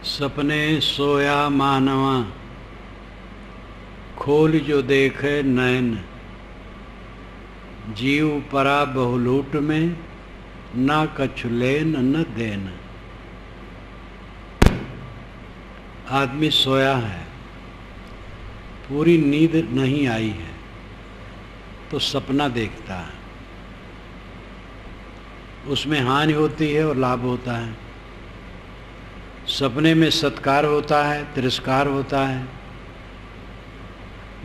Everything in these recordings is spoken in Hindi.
सपने सोया मानवा, खोल जो देखे नैन। जीव परा बहुलूट में, ना कछु लेन न देन। आदमी सोया है, पूरी नींद नहीं आई है, तो सपना देखता है। उसमें हानि होती है और लाभ होता है। सपने में सत्कार होता है, तिरस्कार होता है,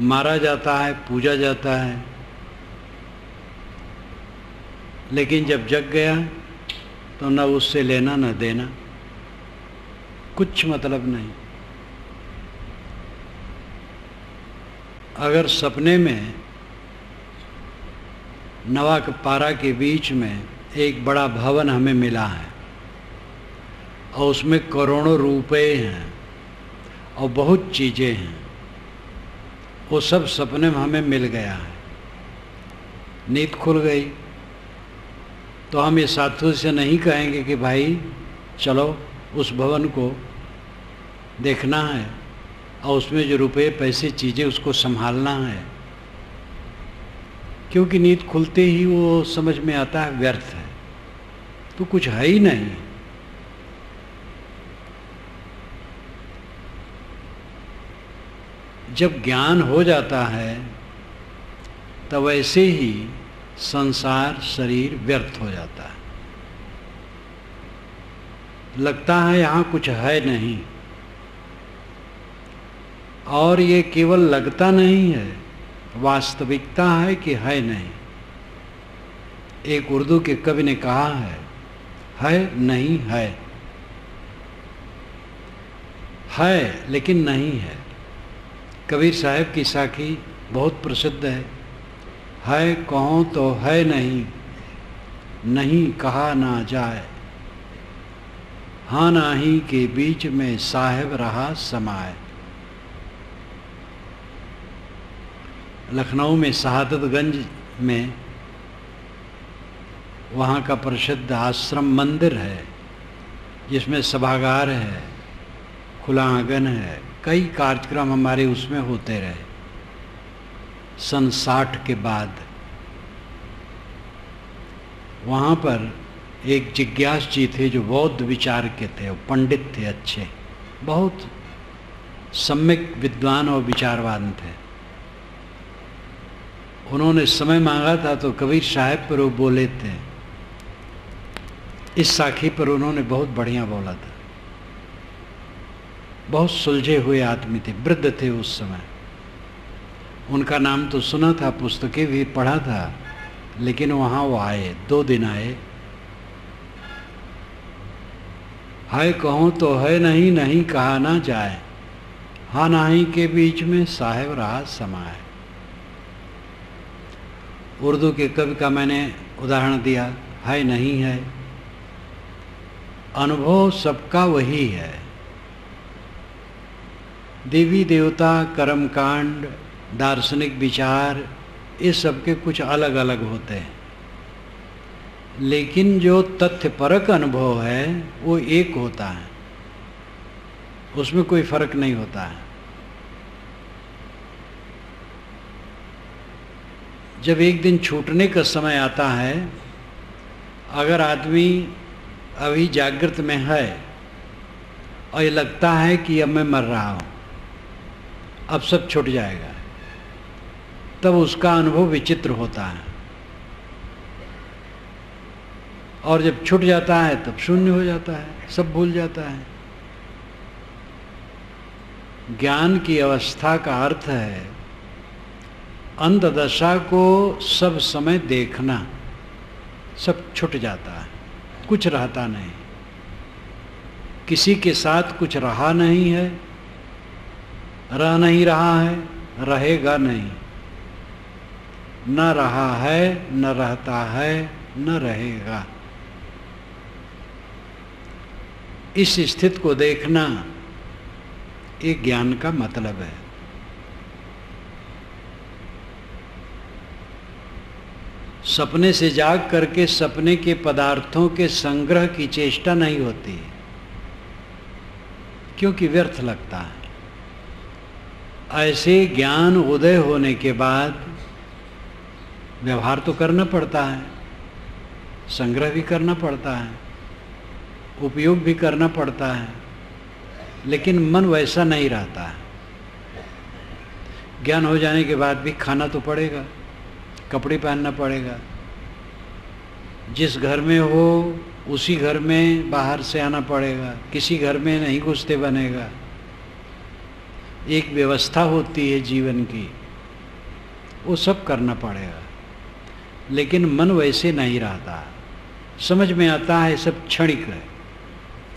मारा जाता है, पूजा जाता है। लेकिन जब जग गया तो न उससे लेना न देना, कुछ मतलब नहीं। अगर सपने में नवा के पारा के बीच में एक बड़ा भवन हमें मिला है और उसमें करोड़ों रुपए हैं और बहुत चीज़ें हैं, वो सब सपने में हमें मिल गया है, नींद खुल गई, तो हम ये साधु से नहीं कहेंगे कि भाई चलो उस भवन को देखना है और उसमें जो रुपए पैसे चीज़ें उसको संभालना है, क्योंकि नींद खुलते ही वो समझ में आता है व्यर्थ है, तो कुछ है ही नहीं। जब ज्ञान हो जाता है तब वैसे ही संसार शरीर व्यर्थ हो जाता है। लगता है यहाँ कुछ है नहीं, और ये केवल लगता नहीं है, वास्तविकता है कि है नहीं। एक उर्दू के कवि ने कहा है नहीं है लेकिन नहीं है। कबीर साहब की साखी बहुत प्रसिद्ध है कहो तो है नहीं, नहीं कहा ना जाए, हाँ नाही के बीच में साहेब रहा समाए। लखनऊ में शहादतगंज में वहाँ का प्रसिद्ध आश्रम मंदिर है, जिसमें सभागार है, खुला आंगन है, कई कार्यक्रम हमारे उसमें होते रहे। सन 60 के बाद वहाँ पर एक जिज्ञास जी थे जो बौद्ध विचार के थे, वो पंडित थे, अच्छे, बहुत सम्यक विद्वान और विचारवान थे। उन्होंने समय मांगा था तो कबीर साहब पर वो बोले थे। इस साखी पर उन्होंने बहुत बढ़िया बोला था। बहुत सुलझे हुए आदमी थे, वृद्ध थे उस समय। उनका नाम तो सुना था, पुस्तकें भी पढ़ा था, लेकिन वहाँ वो आए, 2 दिन आए। है कहूँ तो है नहीं, नहीं कहा ना जाए, हाँ नाही के बीच में साहेब रहा समाए। उर्दू के कवि का मैंने उदाहरण दिया, है नहीं है। अनुभव सबका वही है। देवी देवता, कर्मकांड, दार्शनिक विचार, ये सबके कुछ अलग अलग होते हैं, लेकिन जो तथ्यपरक अनुभव है वो एक होता है, उसमें कोई फर्क नहीं होता है। जब एक दिन छूटने का समय आता है, अगर आदमी अभी जागृत में है और ये लगता है कि अब मैं मर रहा हूँ, अब सब छूट जाएगा, तब उसका अनुभव विचित्र होता है। और जब छूट जाता है तब शून्य हो जाता है, सब भूल जाता है। ज्ञान की अवस्था का अर्थ है अंतदशा को सब समय देखना, सब छूट जाता है, कुछ रहता नहीं, किसी के साथ कुछ रहा नहीं है, रह नहीं रहा है, रहेगा नहीं, न रहा है, न रहता है, न रहेगा। इस स्थिति को देखना एक ज्ञान का मतलब है। सपने से जाग करके सपने के पदार्थों के संग्रह की चेष्टा नहीं होती, क्योंकि व्यर्थ लगता है। ऐसे ज्ञान उदय होने के बाद व्यवहार तो करना पड़ता है, संग्रह भी करना पड़ता है, उपयोग भी करना पड़ता है, लेकिन मन वैसा नहीं रहता है। ज्ञान हो जाने के बाद भी खाना तो पड़ेगा, कपड़े पहनना पड़ेगा, जिस घर में हो उसी घर में बाहर से आना पड़ेगा, किसी घर में नहीं घुसते बनेगा। एक व्यवस्था होती है जीवन की, वो सब करना पड़ेगा, लेकिन मन वैसे नहीं रहता। समझ में आता है सब क्षणिक है,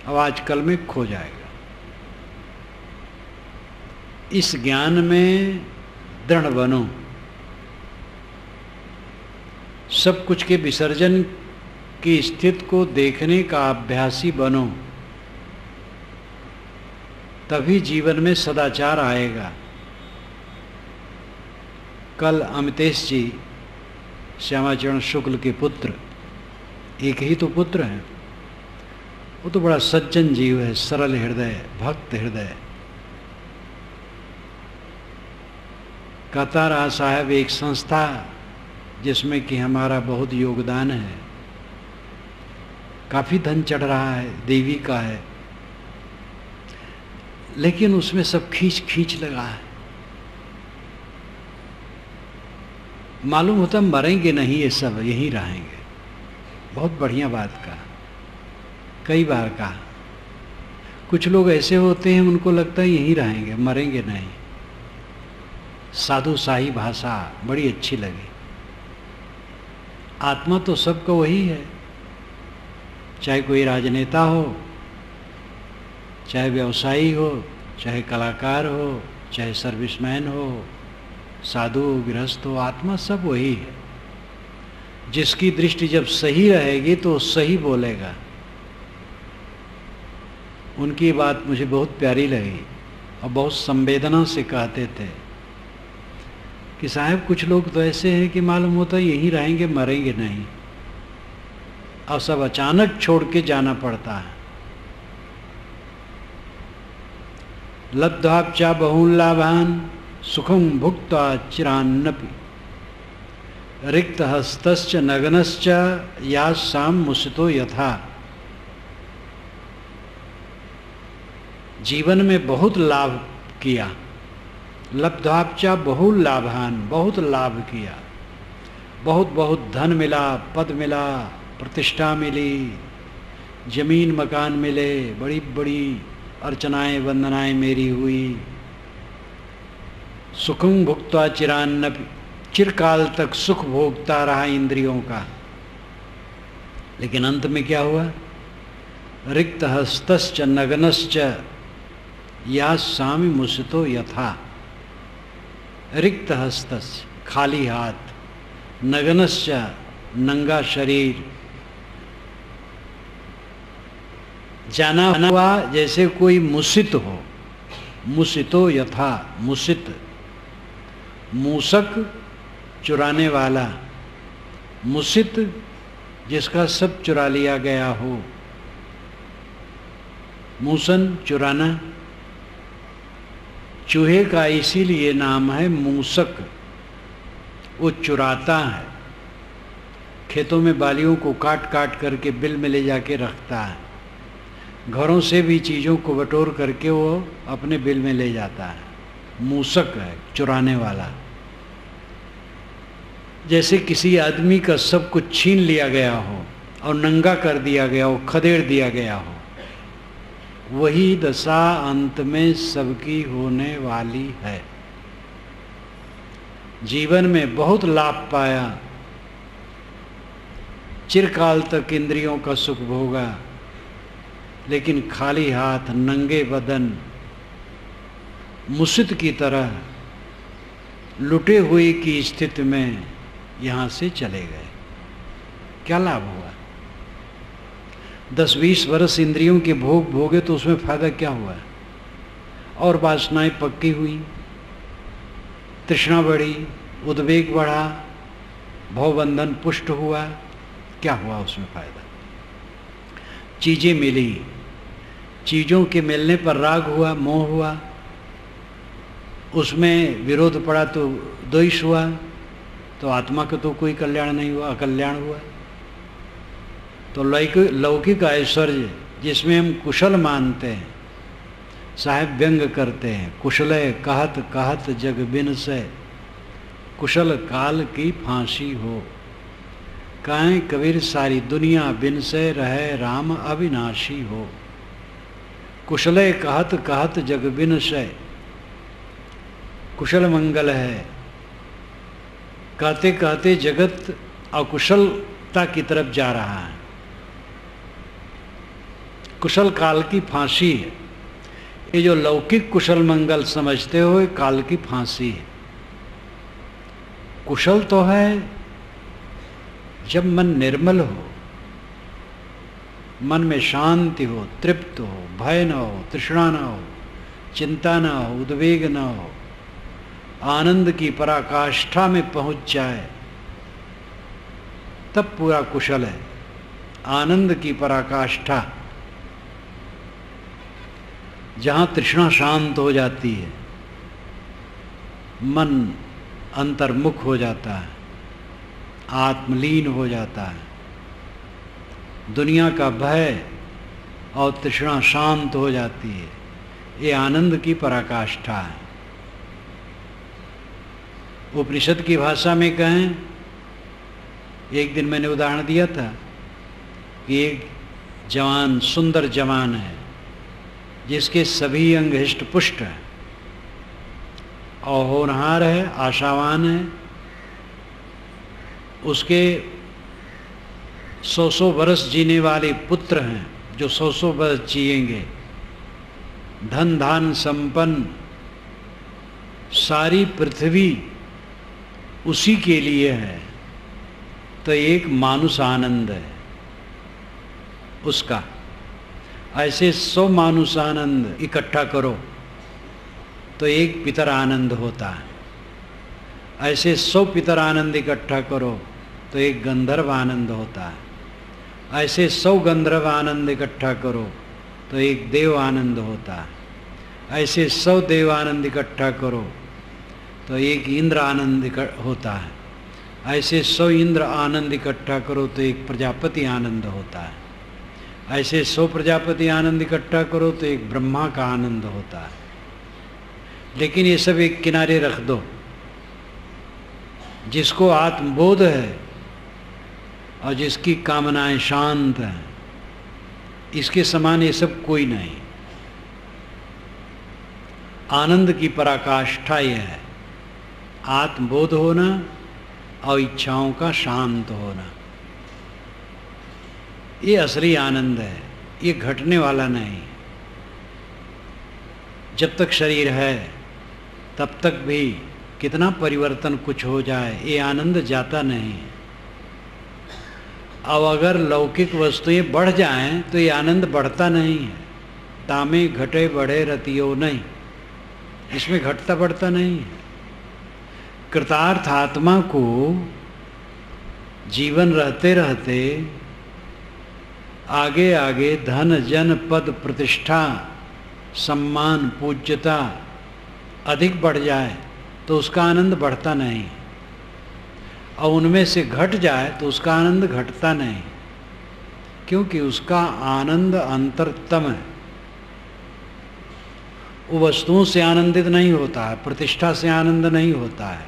अब आजकल में खो जाएगा। इस ज्ञान में दृढ़ बनो, सब कुछ के विसर्जन की स्थिति को देखने का अभ्यासी बनो, तभी जीवन में सदाचार आएगा। कल अमितेश जी श्यामाचरण शुक्ल के पुत्र, एक ही तो पुत्र हैं, वो तो बड़ा सज्जन जीव है, सरल हृदय, भक्त हृदय। कहता रहा साहब एक संस्था जिसमें कि हमारा बहुत योगदान है, काफ़ी धन चढ़ रहा है, देवी का है, लेकिन उसमें सब खींच खींच लगा है। मालूम होता मरेंगे नहीं, ये सब यहीं रहेंगे। बहुत बढ़िया बात कहा, कई बार कहा। कुछ लोग ऐसे होते हैं उनको लगता है यहीं रहेंगे, मरेंगे नहीं। साधु शाही भाषा बड़ी अच्छी लगी। आत्मा तो सबका वही है, चाहे कोई राजनेता हो, चाहे व्यवसायी हो, चाहे कलाकार हो, चाहे सर्विसमैन हो, साधु हो, गृहस्थ हो, आत्मा सब वही है। जिसकी दृष्टि जब सही रहेगी तो सही बोलेगा। उनकी बात मुझे बहुत प्यारी लगी और बहुत संवेदना से कहते थे कि साहब कुछ लोग तो ऐसे हैं कि मालूम होता है यहीं रहेंगे, मरेंगे नहीं, और सब अचानक छोड़ के जाना पड़ता है। लब्ध्वाप्चा बहुन लाभान सुखम भुक्त्वा चिरान्नपि रिक्त हस्तश्च नग्नश्च यासाम मुसितो यथा। जीवन में बहुत लाभ किया, लब्ध्वाप्चा बहुल लाभान, बहुत लाभ किया, बहुत बहुत धन मिला, पद मिला, प्रतिष्ठा मिली, जमीन मकान मिले, बड़ी बड़ी अर्चनाएं वंदनाएं मेरी हुई। सुखम भुक्त्वा चिरान्नपि, चिरकाल तक सुख भोगता रहा इंद्रियों का, लेकिन अंत में क्या हुआ? रिक्त हस्तश्च नग्नश्च यासामि मुसितो यथा। रिक्त हस्तश्च खाली हाथ, नग्नश्च नंगा शरीर, जाना हुआ जैसे कोई मुसित हो। मुसितो यथा, मुसित मूसक चुराने वाला, मुसित जिसका सब चुरा लिया गया हो। मूसन चुराना, चूहे का इसीलिए नाम है मूसक, वो चुराता है। खेतों में बालियों को काट काट करके बिल में ले जाके रखता है, घरों से भी चीज़ों को बटोर करके वो अपने बिल में ले जाता है। मूसक है, चुराने वाला। जैसे किसी आदमी का सब कुछ छीन लिया गया हो और नंगा कर दिया गया हो, खदेड़ दिया गया हो, वही दशा अंत में सबकी होने वाली है। जीवन में बहुत लाभ पाया, चिरकाल तक इंद्रियों का सुख भोगा, लेकिन खाली हाथ, नंगे बदन, मुसित की तरह लुटे हुए की स्थिति में यहाँ से चले गए। क्या लाभ हुआ? 10-20 वर्ष इंद्रियों के भोग भोगे तो उसमें फायदा क्या हुआ? और वासनाएं पक्की हुई, तृष्णा बढ़ी, उद्वेग बढ़ा, भवबंधन पुष्ट हुआ, क्या हुआ उसमें फायदा? चीजें मिली, चीज़ों के मिलने पर राग हुआ, मोह हुआ, उसमें विरोध पड़ा तो द्वेष हुआ, तो आत्मा का तो कोई कल्याण नहीं हुआ, अकल्याण हुआ। तो लौकिक ऐश्वर्य जिसमें हम कुशल मानते हैं, साहेब व्यंग करते हैं, कुशले कहत कहत जग बिन से, कुशल काल की फांसी हो। काहे कबीर सारी दुनिया बिन से रहे राम अविनाशी हो। कुशले कहत कहत जग बिन से, कुशल मंगल है, कहते कहते जगत अकुशलता की तरफ जा रहा है। कुशल काल की फांसी है। ये जो लौकिक कुशल मंगल समझते हो, ये काल की फांसी है। कुशल तो है जब मन निर्मल हो, मन में शांति हो, तृप्त हो, भय न हो, तृष्णा न हो, चिंता न हो, उद्वेग न हो, आनंद की पराकाष्ठा में पहुंच जाए, तब पूरा कुशल है। आनंद की पराकाष्ठा, जहां तृष्णा शांत हो जाती है, मन अंतर्मुख हो जाता है, आत्मलीन हो जाता है, दुनिया का भय और तृष्णा शांत हो जाती है, ये आनंद की पराकाष्ठा है। उपनिषद की भाषा में कहें, एक दिन मैंने उदाहरण दिया था कि एक जवान, सुंदर जवान है जिसके सभी अंग हिष्ट पुष्ट है और होनहार है, आशावान है। उसके 100 वर्ष जीने वाले पुत्र हैं जो 100 वर्ष जिएंगे, धन धान संपन्न, सारी पृथ्वी उसी के लिए है। तो एक मानुष आनंद है उसका। ऐसे 100 मानुष आनंद इकट्ठा करो तो एक पितर आनंद होता है। ऐसे 100 पितर आनंद इकट्ठा करो तो एक गंधर्व आनंद होता है। ऐसे 100 गंधर्व आनंद इकट्ठा करो तो एक देव आनंद होता है। ऐसे 100 देव आनंद इकट्ठा करो तो एक इंद्र आनंद होता है। ऐसे 100 इंद्र आनंद इकट्ठा करो तो एक प्रजापति आनंद होता है। ऐसे 100 प्रजापति आनंद इकट्ठा करो तो एक ब्रह्मा का आनंद होता है। लेकिन ये सब एक किनारे रख दो। जिसको आत्मबोध है और जिसकी कामनाएं शांत हैं, इसके समान ये सब कोई नहीं। आनंद की पराकाष्ठा यह है, आत्मबोध होना और इच्छाओं का शांत होना। ये असली आनंद है, ये घटने वाला नहीं। जब तक शरीर है तब तक भी कितना परिवर्तन कुछ हो जाए, ये आनंद जाता नहीं। अब अगर लौकिक वस्तुएं बढ़ जाएं तो ये आनंद बढ़ता नहीं है। तामे घटे बढ़े रतियो नहीं, इसमें घटता बढ़ता नहीं है। कृतार्थ आत्मा को जीवन रहते रहते आगे आगे धन जन पद प्रतिष्ठा सम्मान पूज्यता अधिक बढ़ जाए तो उसका आनंद बढ़ता नहीं, और उनमें से घट जाए तो उसका आनंद घटता नहीं, क्योंकि उसका आनंद अंतरतम है। वो वस्तुओं से आनंदित नहीं होता है, प्रतिष्ठा से आनंद नहीं होता है,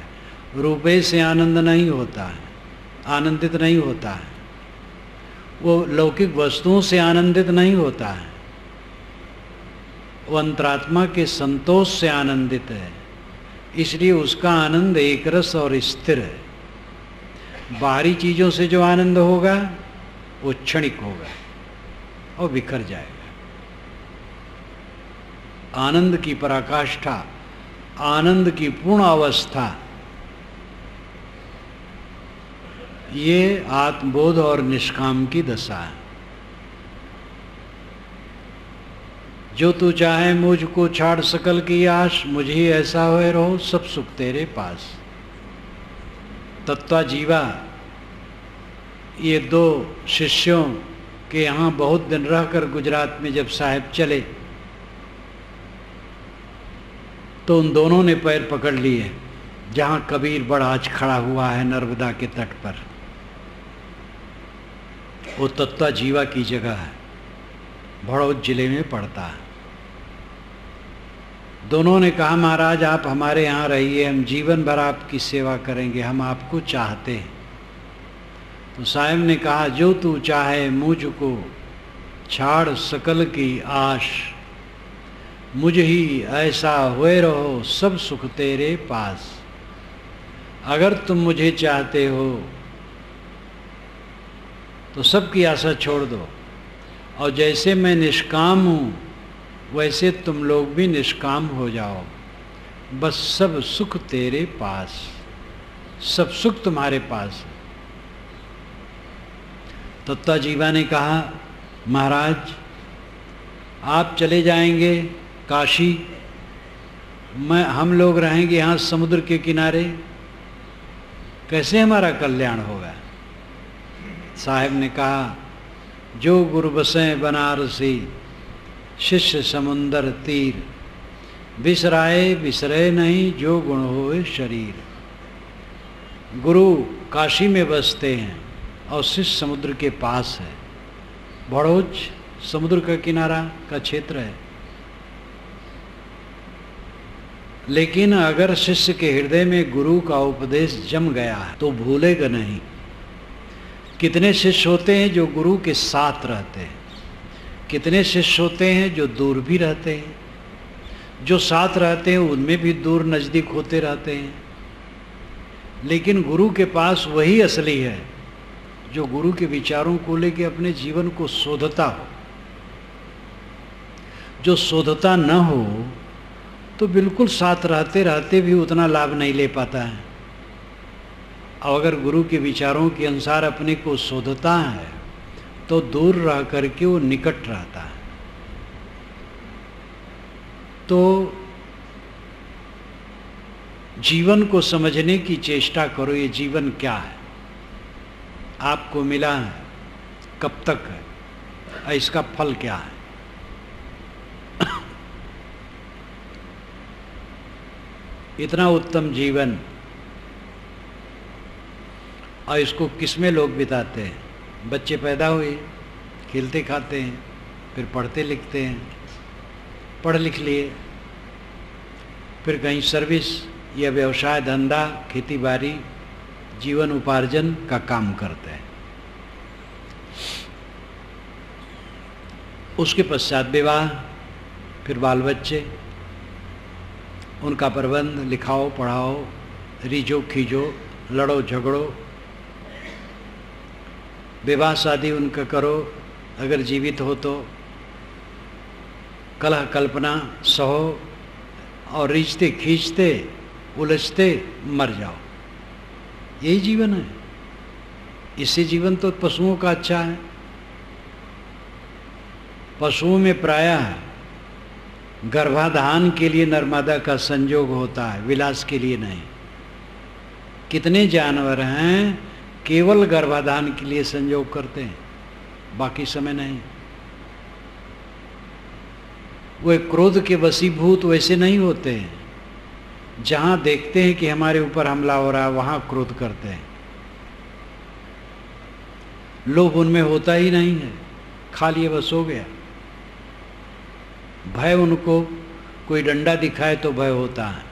रुपये से आनंद नहीं होता है, आनंदित नहीं होता है। वो लौकिक वस्तुओं से आनंदित नहीं होता है, वो अंतरात्मा के संतोष से आनंदित है। इसलिए उसका आनंद एकरस और स्थिर है। बाहरी चीज़ों से जो आनंद होगा वो क्षणिक होगा और बिखर जाएगा। आनंद की पराकाष्ठा, आनंद की पूर्ण अवस्था, ये आत्मबोध और निष्काम की दशा है। जो तू चाहे मुझको छाड़ सकल की आश, मुझे ऐसा होए रहो सब सुख तेरे पास। तत्वा जीवा, ये दो शिष्यों कि यहाँ बहुत दिन रहकर गुजरात में जब साहब चले तो उन दोनों ने पैर पकड़ लिए जहाँ कबीर बड़ आज खड़ा हुआ है नर्मदा के तट पर। वो तत्वा जीवा की जगह है, भड़ौत जिले में पड़ता है। दोनों ने कहा महाराज आप हमारे यहाँ रहिए, हम जीवन भर आपकी सेवा करेंगे, हम आपको चाहते हैं। तो साहब ने कहा जो तू चाहे मुझको छाड़ सकल की आश, मुझ ही ऐसा हुए रहो सब सुख तेरे पास। अगर तुम मुझे चाहते हो तो सबकी आशा छोड़ दो, और जैसे मैं निष्काम हूँ वैसे तुम लोग भी निष्काम हो जाओ, बस सब सुख तेरे पास, सब सुख तुम्हारे पास है। तत्वा जीवा ने कहा महाराज आप चले जाएंगे काशी, हम लोग रहेंगे यहाँ समुद्र के किनारे, कैसे हमारा कल्याण होगा। साहब ने कहा जो गुरु बसें बनारसी, शिष्य समुंदर तीर, बिसराए बिसरे नहीं जो गुण होए शरीर। गुरु काशी में बसते हैं और शिष्य समुद्र के पास है। भड़ौच समुद्र का किनारा का क्षेत्र है, लेकिन अगर शिष्य के हृदय में गुरु का उपदेश जम गया है तो भूलेगा नहीं। कितने शिष्य होते हैं जो गुरु के साथ रहते हैं, कितने शिष्य होते हैं जो दूर भी रहते हैं, जो साथ रहते हैं उनमें भी दूर नज़दीक होते रहते हैं। लेकिन गुरु के पास वही असली है जो गुरु के विचारों को लेकर अपने जीवन को शोधता हो। जो शोधता न हो तो बिल्कुल साथ रहते रहते भी उतना लाभ नहीं ले पाता है। और अगर गुरु के विचारों के अनुसार अपने को शोधता है तो दूर रह करके वो निकट रहता है। तो जीवन को समझने की चेष्टा करो, ये जीवन क्या है, आपको मिला है, कब तक है, और इसका फल क्या है। इतना उत्तम जीवन, और इसको किसमें लोग बिताते हैं। बच्चे पैदा हुए, खेलते खाते हैं, फिर पढ़ते लिखते हैं, पढ़ लिख लिए, फिर कहीं सर्विस या व्यवसाय धंधा खेती बाड़ी जीवन उपार्जन का काम करते हैं। उसके पश्चात विवाह, फिर बाल बच्चे, उनका प्रबंध, लिखाओ पढ़ाओ, रीझो खींचो, लड़ो झगड़ो, विवाह शादी उनका करो अगर जीवित हो तो, कलह कल्पना सहो, और रिश्ते खींचते उलझते मर जाओ। यही जीवन है। इससे जीवन तो पशुओं का अच्छा है। पशुओं में प्रायः गर्भाधान के लिए नर्मदा का संयोग होता है, विलास के लिए नहीं। कितने जानवर हैं केवल गर्भाधान के लिए संयोग करते हैं, बाकी समय नहीं। वे क्रोध के वशीभूत वैसे नहीं होते हैं, जहाँ देखते हैं कि हमारे ऊपर हमला हो रहा है वहाँ क्रोध करते हैं। लोभ उनमें होता ही नहीं है, खा लिए बस हो गया। भय उनको कोई डंडा दिखाए तो भय होता है,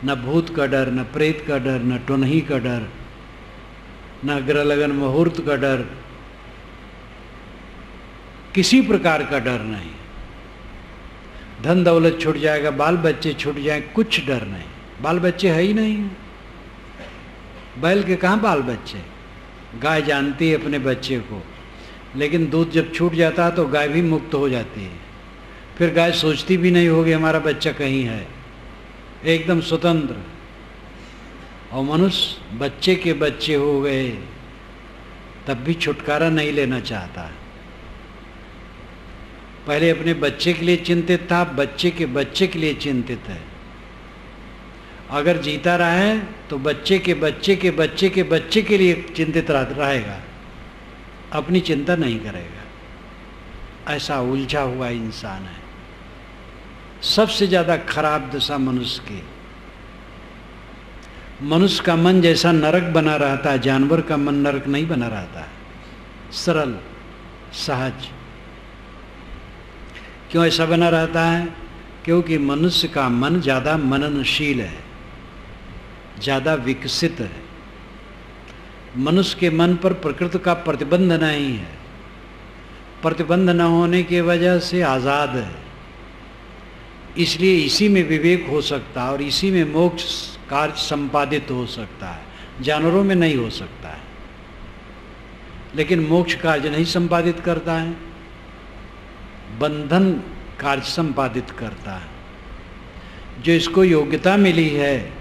न भूत का डर, न प्रेत का डर, न टुनही का डर, न ग्रह लगन मुहूर्त का डर, किसी प्रकार का डर नहीं। धन दौलत छूट जाएगा, बाल बच्चे छूट जाए, कुछ डर नहीं। बाल बच्चे है ही नहीं। बैल के कहाँ बाल बच्चे। गाय जानती है अपने बच्चे को, लेकिन दूध जब छूट जाता है तो गाय भी मुक्त हो जाती है। फिर गाय सोचती भी नहीं होगी हमारा बच्चा कहीं है, एकदम स्वतंत्र। और मनुष्य बच्चे के बच्चे हो गए तब भी छुटकारा नहीं लेना चाहता। पहले अपने बच्चे के लिए चिंतित था, बच्चे के बच्चे के लिए चिंतित है। अगर जीता रहा है तो बच्चे के बच्चे के बच्चे के बच्चे के लिए चिंतित रहेगा। अपनी चिंता नहीं करेगा। ऐसा उलझा हुआ इंसान है। सबसे ज़्यादा खराब दशा मनुष्य की। मनुष्य का मन जैसा नरक बना रहता है, जानवर का मन नरक नहीं बना रहता है, सरल सहज। क्यों ऐसा बना रहता है? क्योंकि मनुष्य का मन ज़्यादा मननशील है, ज़्यादा विकसित है। मनुष्य के मन पर प्रकृति का प्रतिबंध नहीं है। प्रतिबंध न होने की वजह से आज़ाद है। इसलिए इसी में विवेक हो सकता है और इसी में मोक्ष कार्य संपादित हो सकता है। जानवरों में नहीं हो सकता है। लेकिन मोक्ष कार्य नहीं संपादित करता है, बंधन कार्य संपादित करता है। जो इसको योग्यता मिली है,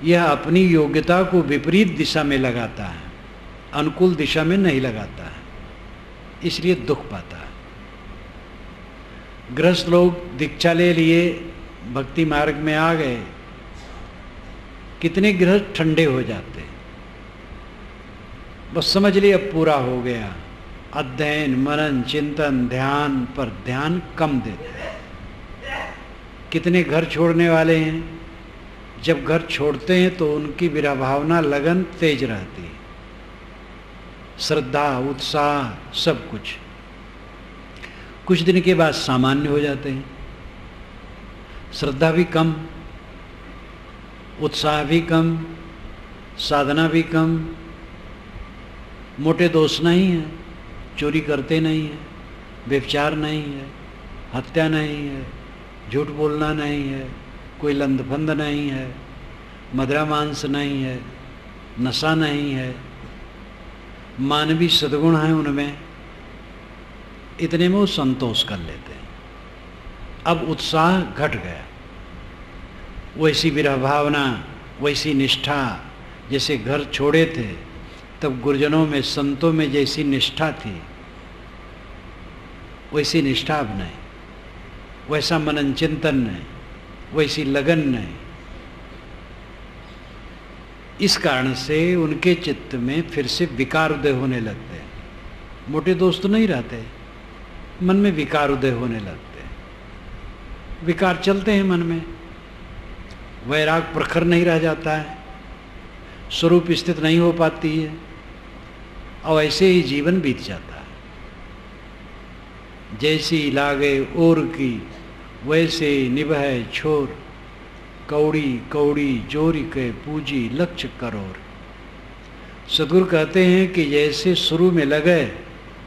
यह अपनी योग्यता को विपरीत दिशा में लगाता है, अनुकूल दिशा में नहीं लगाता है, इसलिए दुख पाता है। गृहस्थ लोग दीक्षा ले लिए, भक्ति मार्ग में आ गए, कितने गृहस्थ ठंडे हो जाते हैं। बस समझ लिए अब पूरा हो गया। अध्ययन, मनन, चिंतन, ध्यान पर ध्यान कम देते हैं। कितने घर छोड़ने वाले हैं, जब घर छोड़ते हैं तो उनकी विरह भावना, लगन तेज रहती है, श्रद्धा, उत्साह, सब कुछ। कुछ दिन के बाद सामान्य हो जाते हैं, श्रद्धा भी कम, उत्साह भी कम, साधना भी कम। मोटे दोष नहीं है, चोरी करते नहीं है, व्यभिचार नहीं है, हत्या नहीं है, झूठ बोलना नहीं है, कोई लंदफंद नहीं है, मदिरा मांस नहीं है, नशा नहीं है, मानवीय सद्गुण है उनमें। इतने में वो संतोष कर लेते हैं। अब उत्साह घट गया। वैसी विरह भावना, वैसी निष्ठा, जैसे घर छोड़े थे तब गुरुजनों में, संतों में जैसी निष्ठा थी, वैसी निष्ठा अब नहीं, वैसा मनन चिंतन नहीं, वैसी लगन नहीं। इस कारण से उनके चित्त में फिर से विकार उदय होने लगते हैं। मोटे दोस्त नहीं रहते, मन में विकार उदय होने लगते हैं। विकार चलते हैं मन में, वैराग प्रखर नहीं रह जाता है, स्वरूप स्थित नहीं हो पाती है, और ऐसे ही जीवन बीत जाता है। जैसी लागे ओर की, वैसे निभै छोर, कौड़ी कौड़ी जोरी के पूजी लक्ष्य करोर। सदगुरु कहते हैं कि जैसे शुरू में लगे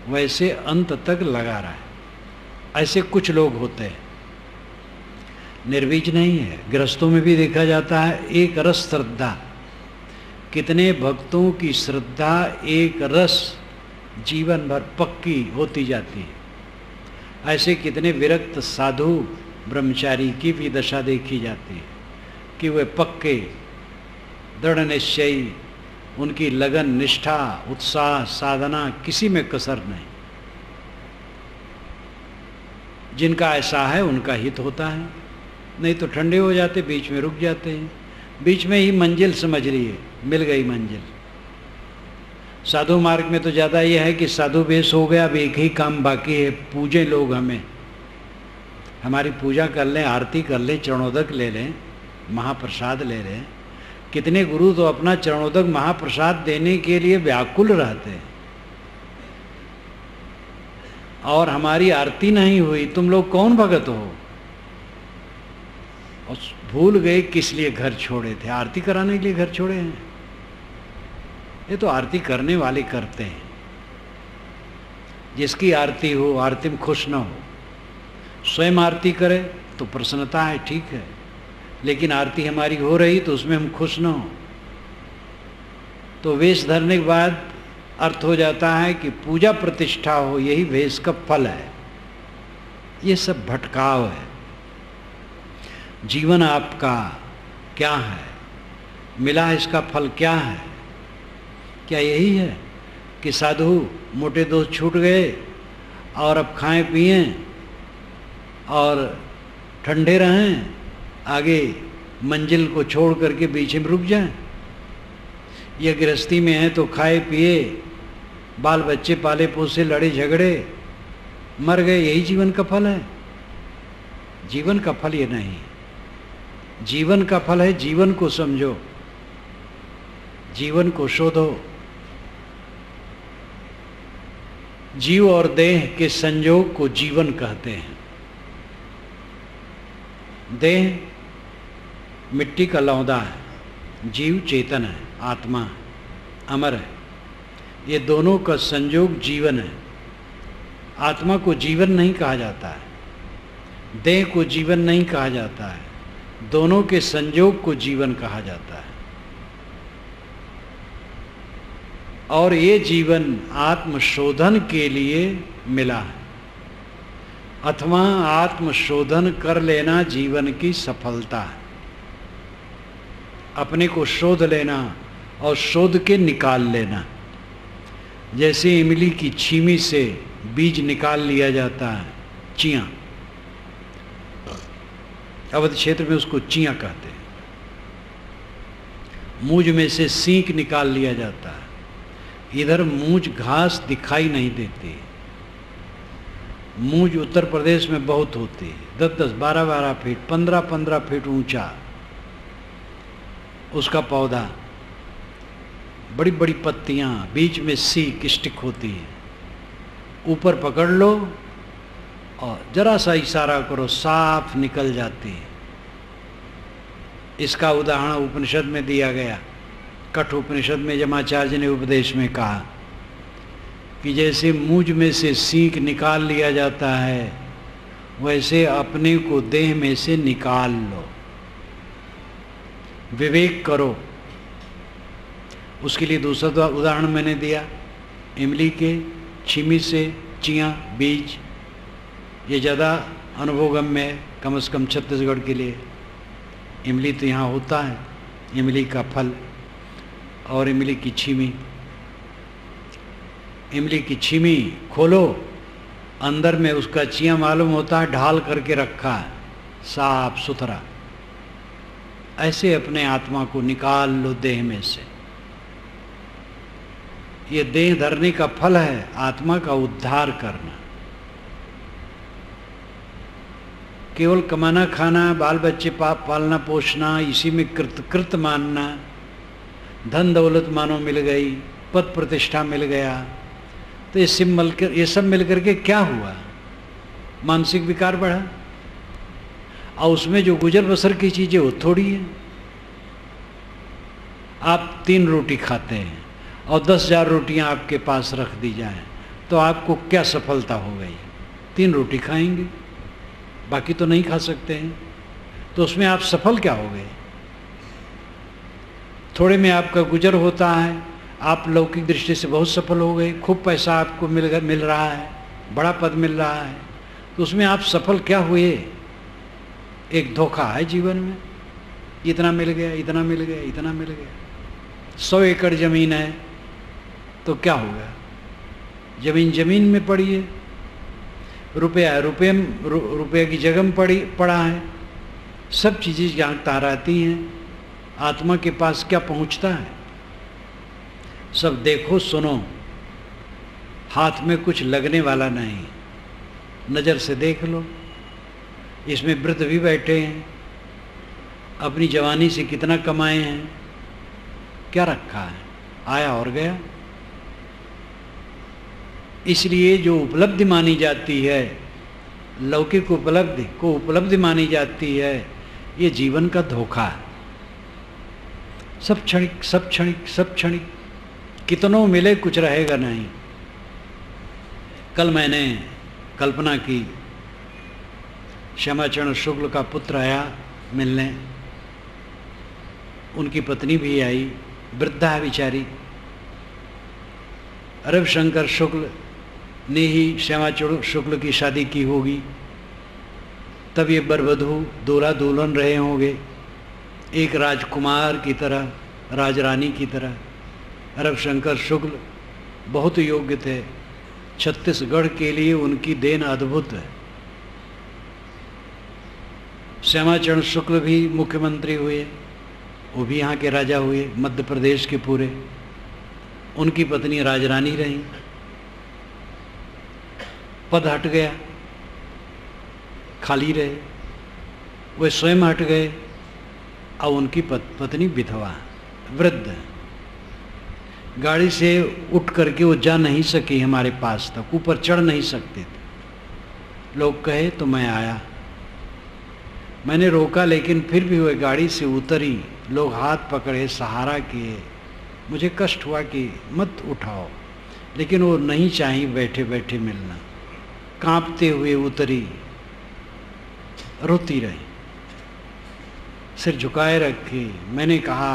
वैसे अंत तक लगा रहा है। ऐसे कुछ लोग होते हैं, निर्बीज नहीं है। गृहस्थों में भी देखा जाता है एक रस श्रद्धा। कितने भक्तों की श्रद्धा एक रस जीवन भर पक्की होती जाती है। ऐसे कितने विरक्त साधु ब्रह्मचारी की भी दशा देखी जाती है कि वे पक्के, दृढ़ निश्चयी, उनकी लगन, निष्ठा, उत्साह, साधना किसी में कसर नहीं। जिनका ऐसा है उनका हित होता है, नहीं तो ठंडे हो जाते, बीच में रुक जाते हैं। बीच में ही मंजिल समझ लिए, मिल गई मंजिल। साधु मार्ग में तो ज़्यादा यह है कि साधु वेश हो गया, अब एक ही काम बाकी है, पूजे लोग हमें, हमारी पूजा कर लें, आरती कर लें, चरणोदक ले लें, महाप्रसाद ले लें। कितने गुरु तो अपना चरणोदक महाप्रसाद देने के लिए व्याकुल रहते हैं, और हमारी आरती नहीं हुई, तुम लोग कौन भगत हो? और भूल गए किस लिए घर छोड़े थे। आरती कराने के लिए घर छोड़े हैं? ये तो आरती करने वाले करते हैं। जिसकी आरती हो, आरती में खुश ना हो, स्वयं आरती करे तो प्रसन्नता है, ठीक है, लेकिन आरती हमारी हो रही तो उसमें हम खुश ना हो, तो वेश धरने के बाद अर्थ हो जाता है कि पूजा प्रतिष्ठा हो, यही वेश का फल है। ये सब भटकाव है। जीवन आपका क्या है, मिला इसका फल क्या है? क्या यही है कि साधु मोटे दोस्त छूट गए और अब खाएं पिएं और ठंडे रहें, आगे मंजिल को छोड़ करके बीच में रुक जाएं? यह गृहस्थी में है तो खाए पिए बाल बच्चे पाले पोसे, लड़े झगड़े, मर गए, यही जीवन का फल है? जीवन का फल ये नहीं। जीवन का फल है जीवन को समझो, जीवन को शोधो। जीव और देह के संयोग को जीवन कहते हैं। देह मिट्टी का लौंदा है, जीव चेतन है, आत्मा है, अमर है। ये दोनों का संयोग जीवन है। आत्मा को जीवन नहीं कहा जाता है, देह को जीवन नहीं कहा जाता है, दोनों के संयोग को जीवन कहा जाता है। और ये जीवन आत्मशोधन के लिए मिला है, अथवा आत्मशोधन कर लेना जीवन की सफलता है। अपने को शोध लेना और शोध के निकाल लेना। जैसे इमली की छीमी से बीज निकाल लिया जाता है, चियाँ, अवध क्षेत्र में उसको चियाँ कहते हैं। मूंज में से सींक निकाल लिया जाता है। इधर मूंज घास दिखाई नहीं देती। मूंज उत्तर प्रदेश में बहुत होती है, 10-10, 12-12 फीट, 15-15 फीट ऊंचा उसका पौधा, बड़ी बड़ी पत्तियां, बीच में सीक स्टिक होती है। ऊपर पकड़ लो और जरा सा इशारा करो, साफ निकल जाती है। इसका उदाहरण उपनिषद में दिया गया। कठ उपनिषद में यमाचार्य ने उपदेश में कहा कि जैसे मूंज में से सींक निकाल लिया जाता है, वैसे अपने को देह में से निकाल लो, विवेक करो। उसके लिए दूसरा उदाहरण मैंने दिया, इमली के छीमी से चियाँ, बीज। ये ज़्यादा अनुभवगम्य है, कम से कम छत्तीसगढ़ के लिए। इमली तो यहाँ होता है, इमली का फल और इमली की छीमी। इमली की छीमी खोलो, अंदर में उसका चियाँ मालूम होता है ढाल करके रखा है, साफ सुथरा। ऐसे अपने आत्मा को निकाल लो देह में से। ये देह धरने का फल है, आत्मा का उद्धार करना। केवल कमाना खाना, बाल बच्चे पालना पोषना, इसी में कृत मानना, धन दौलत मानो मिल गई, पद प्रतिष्ठा मिल गया, तो ये सब मिलकर के क्या हुआ? मानसिक विकार बढ़ा। और उसमें जो गुजर बसर की चीज़ें वो थोड़ी है। आप 3 रोटी खाते हैं और 10,000 रोटियां आपके पास रख दी जाएं, तो आपको क्या सफलता हो गई? 3 रोटी खाएंगे, बाकी तो नहीं खा सकते हैं, तो उसमें आप सफल क्या हो गए? थोड़े में आपका गुजर होता है, आप लौकिक दृष्टि से बहुत सफल हो गए, खूब पैसा आपको मिल रहा है, बड़ा पद मिल रहा है, तो उसमें आप सफल क्या हुए? एक धोखा है जीवन में। इतना मिल गया, इतना मिल गया, इतना मिल गया। 100 एकड़ जमीन है तो क्या होगा? जमीन में पड़ी है, रुपया है, रुपये की जगह में पड़ा है। सब चीज़ें जहाँ रहती हैं, आत्मा के पास क्या पहुँचता है? सब देखो सुनो, हाथ में कुछ लगने वाला नहीं। नज़र से देख लो, इसमें वृद्ध भी बैठे हैं, अपनी जवानी से कितना कमाए हैं, क्या रखा है? आया और गया। इसलिए जो उपलब्धि मानी जाती है, लौकिक उपलब्धि को उपलब्धि मानी जाती है, ये जीवन का धोखा है। सब क्षणिक, सब क्षणिक, सब क्षणिक, कितनों मिले कुछ रहेगा नहीं। कल मैंने कल्पना की, श्यामाचरण शुक्ल का पुत्र आया मिलने, उनकी पत्नी भी आई, वृद्धा है बेचारी। रविशंकर शुक्ल ने ही श्यामाचरण शुक्ल की शादी की होगी, तब ये बरवधू दूल्हा दुल्हन रहे होंगे, एक राजकुमार की तरह, राजरानी की तरह। रविशंकर शुक्ल बहुत योग्य थे, छत्तीसगढ़ के लिए उनकी देन अद्भुत है। श्यामाचरण शुक्ल भी मुख्यमंत्री हुए, वो भी यहाँ के राजा हुए, मध्य प्रदेश के पूरे। उनकी पत्नी राजरानी रहीं। पद हट गया, खाली रहे, वे स्वयं हट गए। अब उनकी पत्नी विधवा वृद्ध, गाड़ी से उठ करके वो जा नहीं सकी हमारे पास तक, ऊपर चढ़ नहीं सकते थे। लोग कहे तो मैं आया, मैंने रोका, लेकिन फिर भी वह गाड़ी से उतरी। लोग हाथ पकड़े, सहारा किए, मुझे कष्ट हुआ कि मत उठाओ, लेकिन वो नहीं चाही बैठे बैठे मिलना। कांपते हुए उतरी, रोती रही, सिर झुकाए रखी। मैंने कहा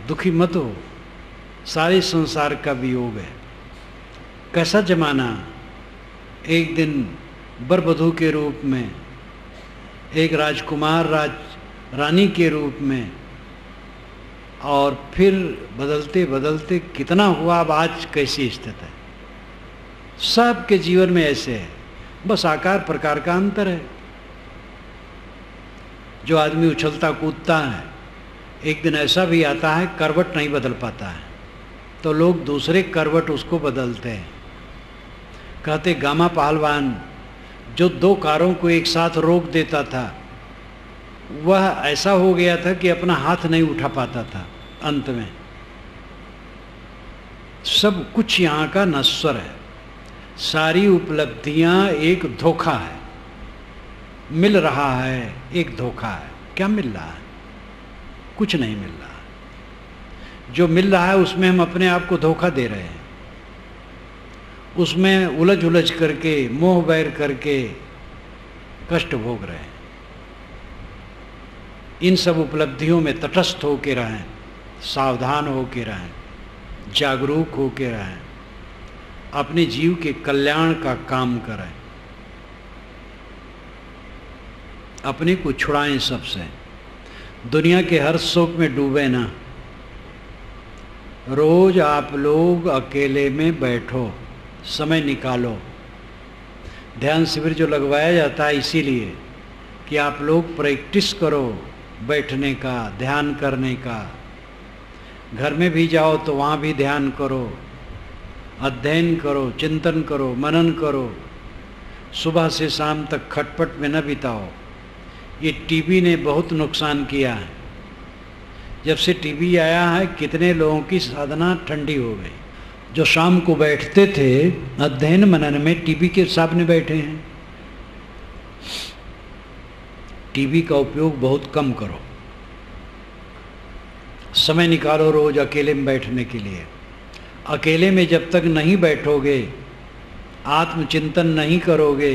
दुखी मत हो, सारे संसार का वियोग है। कैसा जमाना, एक दिन बरबधू के रूप में, एक राजकुमार रानी के रूप में, और फिर बदलते बदलते कितना हुआ, अब आज कैसी स्थिति है। सबके जीवन में ऐसे है, बस आकार प्रकार का अंतर है। जो आदमी उछलता कूदता है, एक दिन ऐसा भी आता है करवट नहीं बदल पाता है, तो लोग दूसरे करवट उसको बदलते हैं। कहते गामा पहलवान जो 2 कारों को एक साथ रोक देता था, वह ऐसा हो गया था कि अपना हाथ नहीं उठा पाता था। अंत में सब कुछ यहाँ का नश्वर है, सारी उपलब्धियाँ एक धोखा है। मिल रहा है एक धोखा है। क्या मिल रहा है? कुछ नहीं मिल रहा। जो मिल रहा है उसमें हम अपने आप को धोखा दे रहे हैं, उसमें उलझ उलझ करके, मोह बैर करके कष्ट भोग रहे हैं। इन सब उपलब्धियों में तटस्थ होके रहें, सावधान होके रहें, जागरूक होके रहें, अपने जीव के कल्याण का काम करें, अपने को छुड़ाएं सबसे। दुनिया के हर शोक में डूबे ना। रोज आप लोग अकेले में बैठो, समय निकालो। ध्यान शिविर जो लगवाया जाता है इसीलिए कि आप लोग प्रैक्टिस करो बैठने का, ध्यान करने का। घर में भी जाओ तो वहाँ भी ध्यान करो, अध्ययन करो, चिंतन करो, मनन करो। सुबह से शाम तक खटपट में न बिताओ। ये टीबी ने बहुत नुकसान किया है। जब से टीबी आया है कितने लोगों की साधना ठंडी हो गई। जो शाम को बैठते थे अध्ययन मनन में, टीबी के सामने बैठे हैं। टीबी का उपयोग बहुत कम करो। समय निकालो रोज अकेले में बैठने के लिए। अकेले में जब तक नहीं बैठोगे, आत्मचिंतन नहीं करोगे,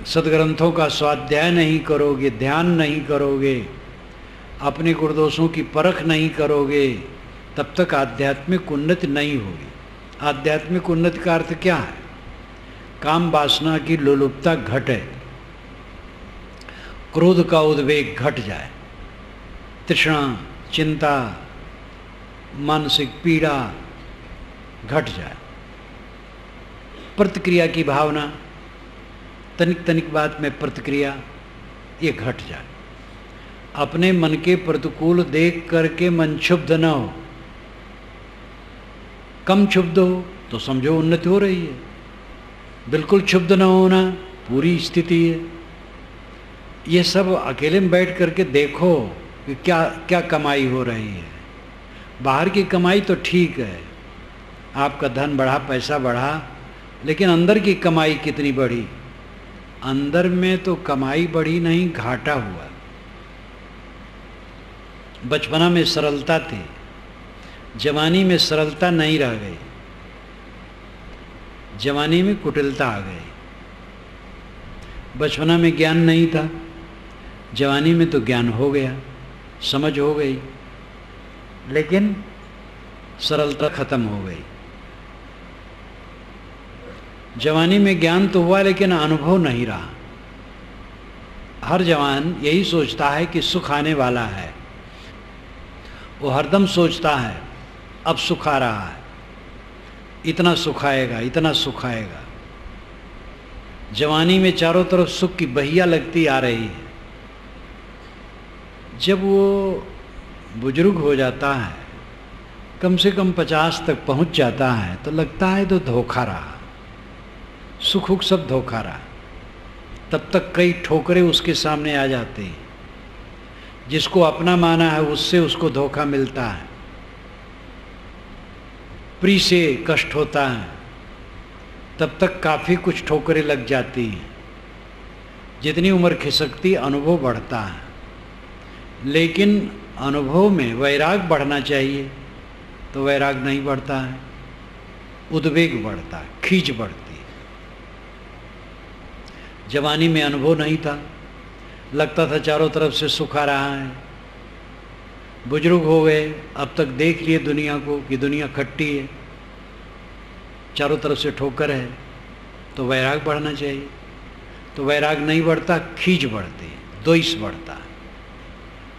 सदग्रंथों का स्वाध्याय नहीं करोगे, ध्यान नहीं करोगे, अपने गुणदोषों की परख नहीं करोगे, तब तक आध्यात्मिक उन्नति नहीं होगी। आध्यात्मिक उन्नति का अर्थ क्या है? काम वासना की लोलुपता घटे, क्रोध का उद्वेग घट जाए, तृष्णा, चिंता, मानसिक पीड़ा घट जाए, प्रतिक्रिया की भावना, तनिक तनिक बात में प्रतिक्रिया, ये घट जाए। अपने मन के प्रतिकूल देख करके मन क्षुब्ध न हो। कम क्षुब्ध हो तो समझो उन्नति हो रही है। बिल्कुल क्षुब्ध न होना पूरी स्थिति है। ये सब अकेले में बैठ करके देखो कि क्या क्या कमाई हो रही है। बाहर की कमाई तो ठीक है, आपका धन बढ़ा, पैसा बढ़ा, लेकिन अंदर की कमाई कितनी बढ़ी? अंदर में तो कमाई बढ़ी नहीं, घाटा हुआ। बचपना में सरलता थी, जवानी में सरलता नहीं रह गई, जवानी में कुटिलता आ गई। बचपना में ज्ञान नहीं था, जवानी में तो ज्ञान हो गया, समझ हो गई, लेकिन सरलता खत्म हो गई। जवानी में ज्ञान तो हुआ लेकिन अनुभव नहीं रहा। हर जवान यही सोचता है कि सुख आने वाला है, वो हरदम सोचता है अब सुख आ रहा है, इतना सुख आएगा, इतना सुख आएगा। जवानी में चारों तरफ सुख की बहिया लगती आ रही है। जब वो बुजुर्ग हो जाता है, कम से कम 50 तक पहुंच जाता है, तो लगता है तो धोखा रहा, सुख उख सब धोखा रहा। तब तक कई ठोकरें उसके सामने आ जाती हैं। जिसको अपना माना है उससे उसको धोखा मिलता है, प्रिय से कष्ट होता है। तब तक काफ़ी कुछ ठोकरें लग जाती हैं। जितनी उम्र खिसकती अनुभव बढ़ता है, लेकिन अनुभव में वैराग बढ़ना चाहिए तो वैराग नहीं बढ़ता है, उद्वेग बढ़ता है, खींच बढ़ती है। जवानी में अनुभव नहीं था, लगता था चारों तरफ से सुख आ रहा है। बुजुर्ग हो गए, अब तक देख लिए दुनिया को कि दुनिया खट्टी है, चारों तरफ से ठोकर है, तो वैराग बढ़ना चाहिए। तो वैराग नहीं बढ़ता, खींच बढ़ती है, द्वेष बढ़ता है।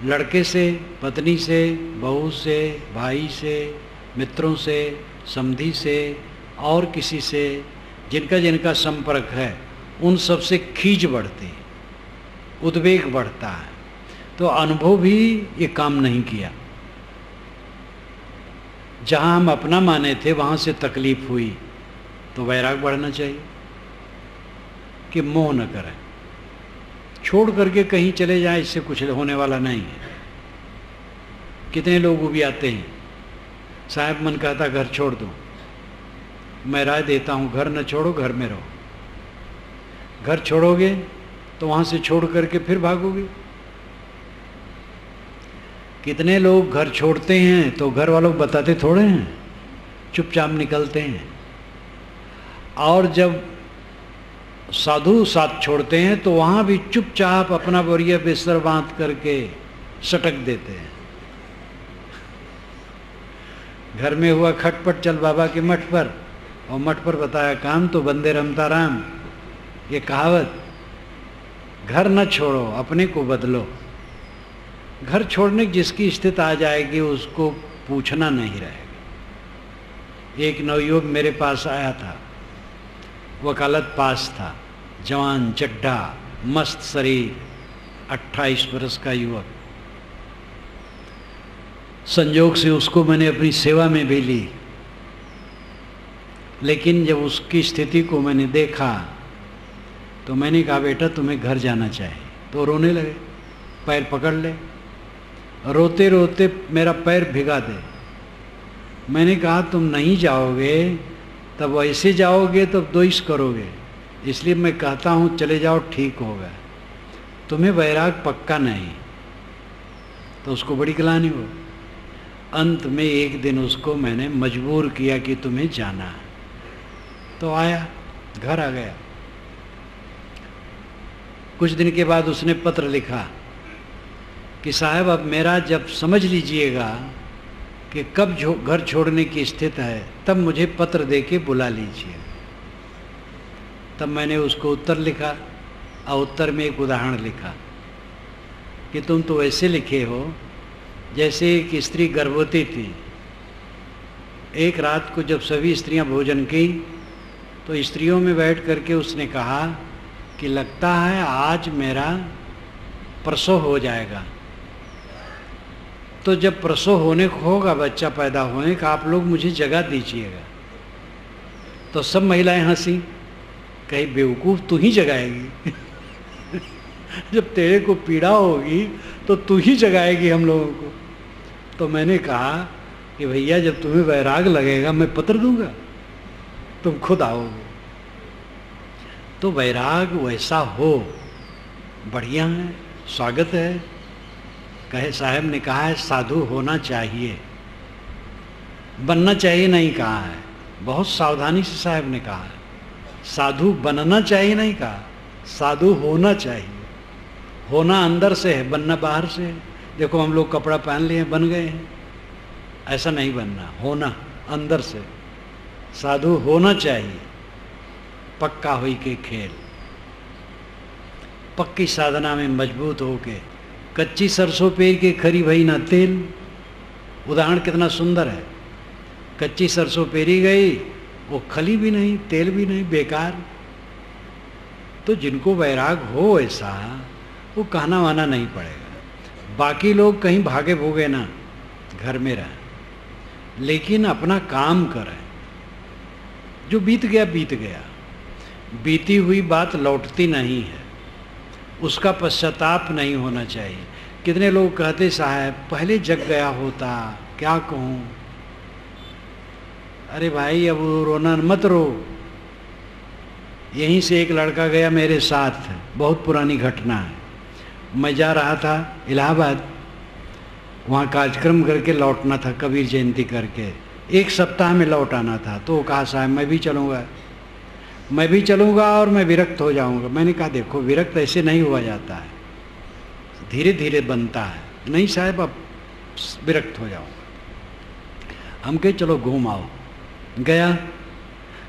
लड़के से, पत्नी से, बहू से, भाई से, मित्रों से, समधी से और किसी से जिनका जिनका संपर्क है उन सब से खींच बढ़ती है, उद्वेग बढ़ता है। तो अनुभव भी ये काम नहीं किया। जहाँ हम अपना माने थे वहाँ से तकलीफ हुई तो वैराग बढ़ना चाहिए कि मोह न करें, छोड़ करके कहीं चले जाएं, इससे कुछ होने वाला नहीं है। कितने लोग भी आते हैं, साहब मन कहता घर छोड़ दो, मैं राय देता हूँ घर न छोड़ो, घर में रहो। घर छोड़ोगे तो वहाँ से छोड़ करके फिर भागोगे। कितने लोग घर छोड़ते हैं तो घर वालों को बताते थोड़े हैं, चुपचाप निकलते हैं। और जब साधु साथ छोड़ते हैं तो वहाँ भी चुपचाप अपना बोरिया बिस्तर बांध करके सटक देते हैं। घर में हुआ खटपट, चल बाबा के मठ पर, और मठ पर बताया काम तो बंदे रमता राम। ये कहावत, घर न छोड़ो अपने को बदलो। घर छोड़ने की जिसकी स्थिति आ जाएगी उसको पूछना नहीं रहेगा। एक नवयुवक मेरे पास आया था, वकालत पास था, जवान, चड्ढा, मस्त शरीर, 28 वर्ष का युवक। संयोग से उसको मैंने अपनी सेवा में भी ली, लेकिन जब उसकी स्थिति को मैंने देखा तो मैंने कहा बेटा तुम्हें घर जाना चाहिए। तो रोने लगे, पैर पकड़ ले, रोते रोते मेरा पैर भिगा दे। मैंने कहा तुम नहीं जाओगे तब ऐसे जाओगे तो द्वेष करोगे, इसलिए मैं कहता हूँ चले जाओ, ठीक होगा। तुम्हें वैराग पक्का नहीं। तो उसको बड़ी ग्लानि हो। अंत में एक दिन उसको मैंने मजबूर किया कि तुम्हें जाना है। तो आया, घर आ गया। कुछ दिन के बाद उसने पत्र लिखा कि साहब अब मेरा जब समझ लीजिएगा कि कब घर छोड़ने की स्थिति है तब मुझे पत्र देके बुला लीजिए। तब मैंने उसको उत्तर लिखा और उत्तर में एक उदाहरण लिखा कि तुम तो ऐसे लिखे हो जैसे एक स्त्री गर्भवती थी। एक रात को जब सभी स्त्रियां भोजन की तो स्त्रियों में बैठ करके उसने कहा कि लगता है आज मेरा प्रसव हो जाएगा। तो जब प्रसव होने को होगा, बच्चा पैदा होने का, आप लोग मुझे जगह दीजिएगा। तो सब महिलाएं हंसी, कहीं बेवकूफ़ तू ही जगाएगी जब तेरे को पीड़ा होगी तो तू ही जगाएगी हम लोगों को। तो मैंने कहा कि भैया जब तुम्हें वैराग लगेगा मैं पत्र दूंगा, तुम खुद आओगे। तो वैराग वैसा हो, बढ़िया है, स्वागत है। कहे साहब ने कहा है साधु होना चाहिए, बनना चाहिए नहीं कहा है, बहुत सावधानी से साहब ने कहा है। साधु बनना चाहिए नहीं कहा, साधु होना चाहिए। होना अंदर से है, बनना बाहर से है। देखो हम लोग कपड़ा पहन लिए बन गए हैं, ऐसा नहीं बनना, होना अंदर से। साधु होना चाहिए, पक्का हुई के खेल, पक्की साधना में मजबूत होके। कच्ची सरसों पेर के खरी भई ना तेल, उदाहरण कितना सुंदर है। कच्ची सरसों पेरी गई, वो खली भी नहीं, तेल भी नहीं, बेकार। तो जिनको वैराग हो ऐसा, वो कहना वाना नहीं पड़ेगा। बाकी लोग कहीं भागे भोगे ना, घर में रहें, लेकिन अपना काम करें। जो बीत गया बीत गया। बीती हुई बात लौटती नहीं है, उसका पश्चाताप नहीं होना चाहिए। कितने लोग कहते साहब पहले जग गया होता, क्या कहूँ। अरे भाई अब रोना मत रो। यहीं से एक लड़का गया मेरे साथ, बहुत पुरानी घटना है। मैं जा रहा था इलाहाबाद, वहाँ कार्यक्रम करके लौटना था, कबीर जयंती करके 1 सप्ताह में लौट आना था। तो वो कहा साहब मैं भी चलूँगा और मैं विरक्त हो जाऊँगा। मैंने कहा देखो विरक्त ऐसे नहीं हुआ जाता है, धीरे धीरे बनता है। नहीं साहब अब विरक्त हो जाऊँगा। हम कहे चलो घूम आओ। गया,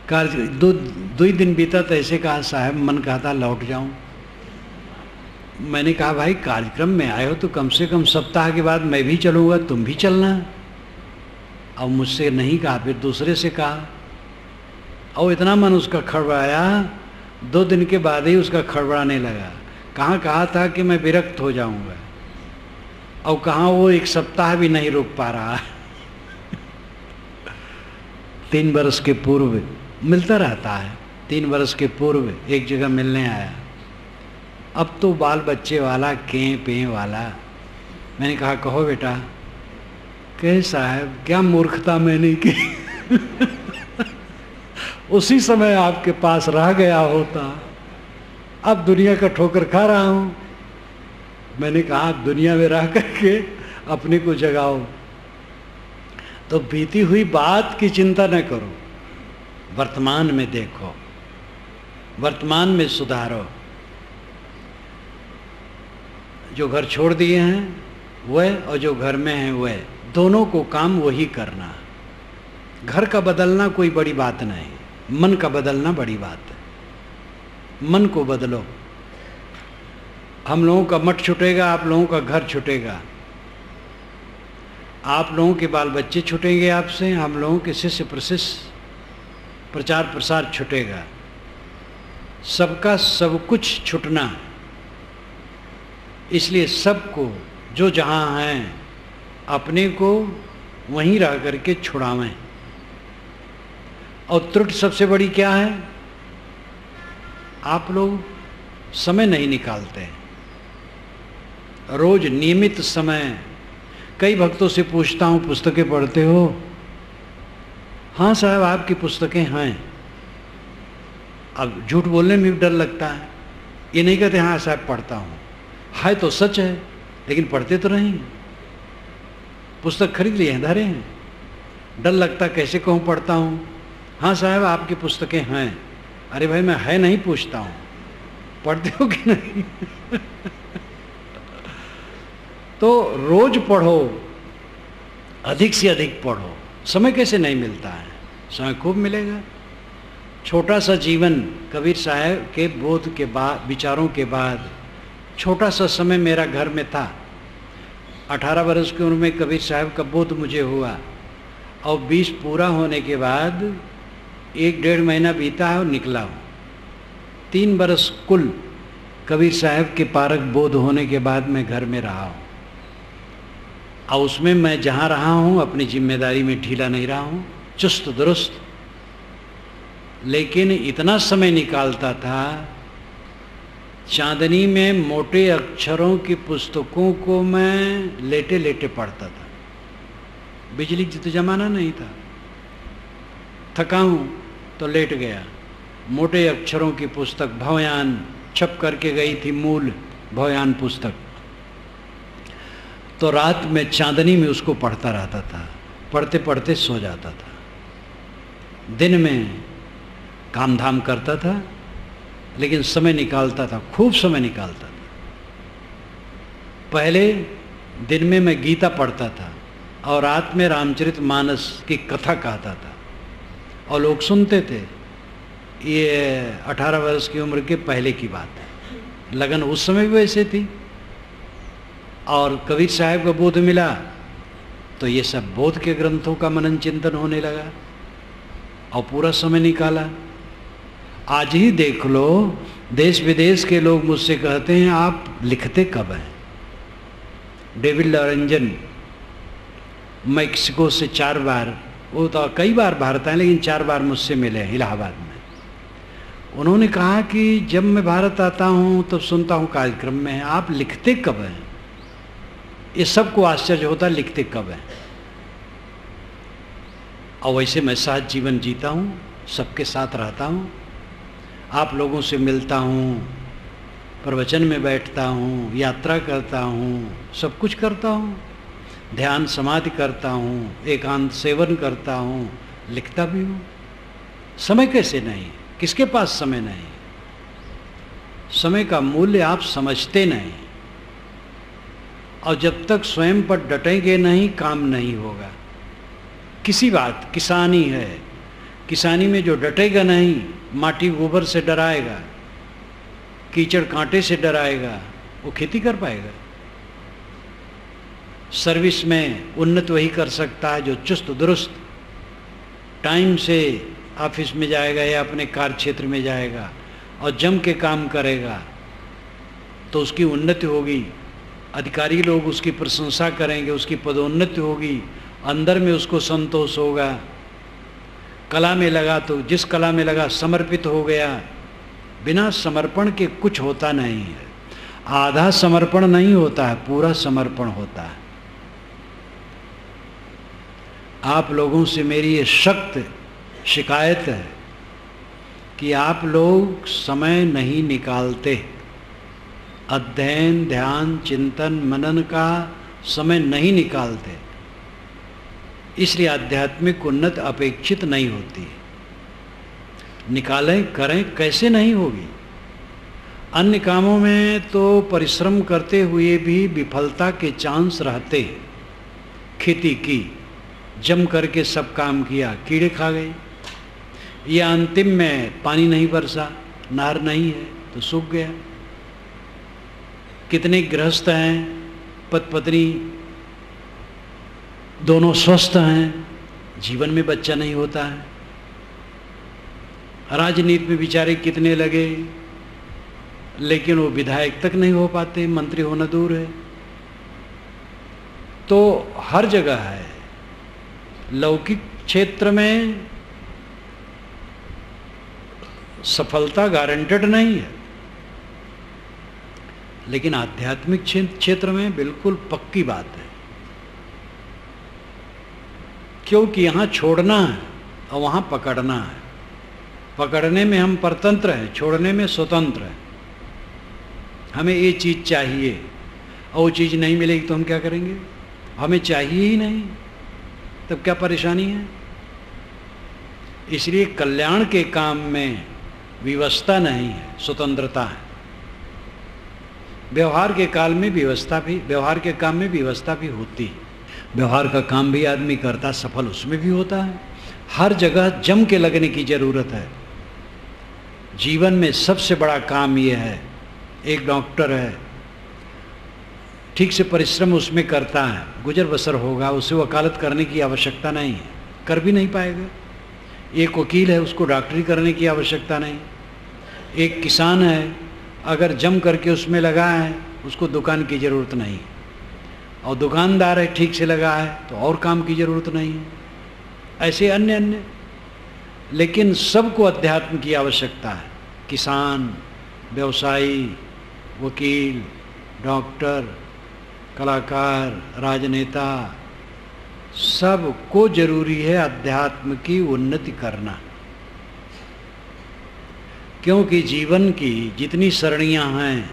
कार्य 2 दिन बीता तो ऐसे कहा साहब मन कहता लौट जाऊँ। मैंने कहा भाई कार्यक्रम में आए हो तो कम से कम सप्ताह के बाद मैं भी चलूँगा, तुम भी चलना। अब मुझसे नहीं कहा, फिर दूसरे से कहा, और इतना मन उसका खड़बड़ाया, 2 दिन के बाद ही उसका खड़बड़ाने लगा। कहा था कि मैं विरक्त हो जाऊँगा, और कहाँ वो 1 सप्ताह भी नहीं रुक पा रहा। 3 वर्ष के पूर्व मिलता रहता है, 3 वर्ष के पूर्व एक जगह मिलने आया। अब तो बाल बच्चे वाला, कें पें वाला। मैंने कहा कहो बेटा। कहे साहब क्या मूर्खता मैंने की। उसी समय आपके पास रह गया होता, अब दुनिया का ठोकर खा रहा हूँ। मैंने कहा आप दुनिया में रह करके अपने को जगाओ। तो बीती हुई बात की चिंता न करो, वर्तमान में देखो, वर्तमान में सुधारो। जो घर छोड़ दिए हैं वह, और जो घर में हैं वह, दोनों को काम वही करना। घर का बदलना कोई बड़ी बात नहीं, मन का बदलना बड़ी बात है। मन को बदलो। हम लोगों का मठ छूटेगा, आप लोगों का घर छूटेगा, आप लोगों के बाल बच्चे छूटेंगे आपसे, हम लोगों के शिष्य प्रशिष्य प्रचार प्रसार छूटेगा, सबका सब कुछ छूटना। इसलिए सबको जो जहाँ हैं अपने को वहीं रह करके छुड़ावें। और त्रुटि सबसे बड़ी क्या है, आप लोग समय नहीं निकालते। रोज नियमित समय। कई भक्तों से पूछता हूँ पुस्तकें पढ़ते हो? हाँ साहब आपकी पुस्तकें हैं। अब झूठ बोलने में भी डर लगता है, ये नहीं कहते हाँ साहब पढ़ता हूँ। है तो सच है, लेकिन पढ़ते तो नहीं। पुस्तक खरीद लिए हैं, धरे हैं, डर लगता कैसे कहूँ पढ़ता हूँ। हाँ साहब आपकी पुस्तकें हैं। अरे भाई मैं है नहीं पूछता हूँ, पढ़ते हो कि नहीं? तो रोज पढ़ो, अधिक से अधिक पढ़ो। समय कैसे नहीं मिलता है, समय खूब मिलेगा। छोटा सा जीवन, कबीर साहब के बोध के बाद, विचारों के बाद छोटा सा समय मेरा घर में था। 18 वर्ष की उम्र में कबीर साहब का बोध मुझे हुआ, और 20 पूरा होने के बाद 1-1.5 महीना बीता है और निकला हूँ। 3 वर्ष कुल कबीर साहब के पारक बोध होने के बाद मैं घर में रहा हूँ। और उसमें मैं जहाँ रहा हूँ अपनी जिम्मेदारी में ढीला नहीं रहा हूँ, चुस्त दुरुस्त। लेकिन इतना समय निकालता था, चांदनी में मोटे अक्षरों की पुस्तकों को मैं लेटे लेटे पढ़ता था। बिजली तो जमाना नहीं था, थका हूँ तो लेट गया। मोटे अक्षरों की पुस्तक भवयान छप करके गई थी, मूल भवयान पुस्तक। तो रात में चांदनी में उसको पढ़ता रहता था, पढ़ते पढ़ते सो जाता था। दिन में काम धाम करता था, लेकिन समय निकालता था, खूब समय निकालता था। पहले दिन में मैं गीता पढ़ता था और रात में रामचरितमानस की कथा कहता था, और लोग सुनते थे। ये 18 वर्ष की उम्र के पहले की बात है। लगन उस समय भी वैसे थी। और कबीर साहब का बोध मिला तो ये सब बोध के ग्रंथों का मनन चिंतन होने लगा, और पूरा समय निकाला। आज ही देख लो, देश विदेश के लोग मुझसे कहते हैं आप लिखते कब हैं? डेविड लॉरेंजन मैक्सिको से 4 बार, वो तो कई बार भारत आए लेकिन 4 बार मुझसे मिले इलाहाबाद में। उन्होंने कहा कि जब मैं भारत आता हूँ तब सुनता हूँ कार्यक्रम में है, आप लिखते कब हैं? ये सबको आश्चर्य होता है, लिखते कब हैं? और वैसे मैं सहज जीवन जीता हूँ, सबके साथ रहता हूँ, आप लोगों से मिलता हूँ, प्रवचन में बैठता हूँ, यात्रा करता हूँ, सब कुछ करता हूँ, ध्यान समाधि करता हूँ, एकांत सेवन करता हूँ, लिखता भी हूँ। समय कैसे नहीं? किसके पास समय नहीं? समय का मूल्य आप समझते नहीं, और जब तक स्वयं पर डटेंगे नहीं काम नहीं होगा। किसी बात, किसानी है, किसानी में जो डटेगा नहीं, माटी गोबर से डराएगा, कीचड़ कांटे से डराएगा, वो खेती कर पाएगा? सर्विस में उन्नत वही कर सकता है जो चुस्त दुरुस्त टाइम से ऑफिस में जाएगा या अपने कार्य क्षेत्र में जाएगा और जम के काम करेगा, तो उसकी उन्नति होगी, अधिकारी लोग उसकी प्रशंसा करेंगे, उसकी पदोन्नति होगी, अंदर में उसको संतोष होगा। कला में लगा तो जिस कला में लगा समर्पित हो गया। बिना समर्पण के कुछ होता नहीं है। आधा समर्पण नहीं होता है, पूरा समर्पण होता है। आप लोगों से मेरी ये सख्त शिकायत है कि आप लोग समय नहीं निकालते, अध्ययन ध्यान चिंतन मनन का समय नहीं निकालते, इसलिए आध्यात्मिक उन्नति अपेक्षित नहीं होती। निकालें करें, कैसे नहीं होगी? अन्य कामों में तो परिश्रम करते हुए भी विफलता के चांस रहते हैं। खेती की, जम करके सब काम किया, कीड़े खा गए, या अंतिम में पानी नहीं बरसा, नहर नहीं है तो सूख गया। कितने गृहस्थ हैं, पति पत्नी दोनों स्वस्थ हैं, जीवन में बच्चा नहीं होता है। राजनीति में बेचारे कितने लगे, लेकिन वो विधायक तक नहीं हो पाते, मंत्री होना दूर है। तो हर जगह है, लौकिक क्षेत्र में सफलता गारंटेड नहीं है, लेकिन आध्यात्मिक क्षेत्र में बिल्कुल पक्की बात है, क्योंकि यहाँ छोड़ना है और वहाँ पकड़ना है। पकड़ने में हम परतंत्र हैं, छोड़ने में स्वतंत्र हैं। हमें ये चीज़ चाहिए और वो चीज़ नहीं मिलेगी तो हम क्या करेंगे? हमें चाहिए ही नहीं, तब क्या परेशानी है? इसलिए कल्याण के काम में विवशता नहीं है, स्वतंत्रता है। व्यवहार के काल में व्यवस्था भी, व्यवहार के काम में व्यवस्था भी होती है। व्यवहार का काम भी आदमी करता, सफल उसमें भी होता है। हर जगह जम के लगने की जरूरत है। जीवन में सबसे बड़ा काम यह है, एक डॉक्टर है, ठीक से परिश्रम उसमें करता है, गुजर बसर होगा, उसे वकालत करने की आवश्यकता नहीं है, कर भी नहीं पाएगा। एक वकील है, उसको डॉक्टरी करने की आवश्यकता नहीं। एक किसान है, अगर जम करके उसमें लगा है, उसको दुकान की ज़रूरत नहीं। और दुकानदार है, ठीक से लगा है, तो और काम की ज़रूरत नहीं है। ऐसे अन्य अन्य, लेकिन सबको अध्यात्म की आवश्यकता है। किसान, व्यवसायी, वकील, डॉक्टर, कलाकार, राजनेता, सबको जरूरी है अध्यात्म की उन्नति करना। क्योंकि जीवन की जितनी सरणियाँ हैं,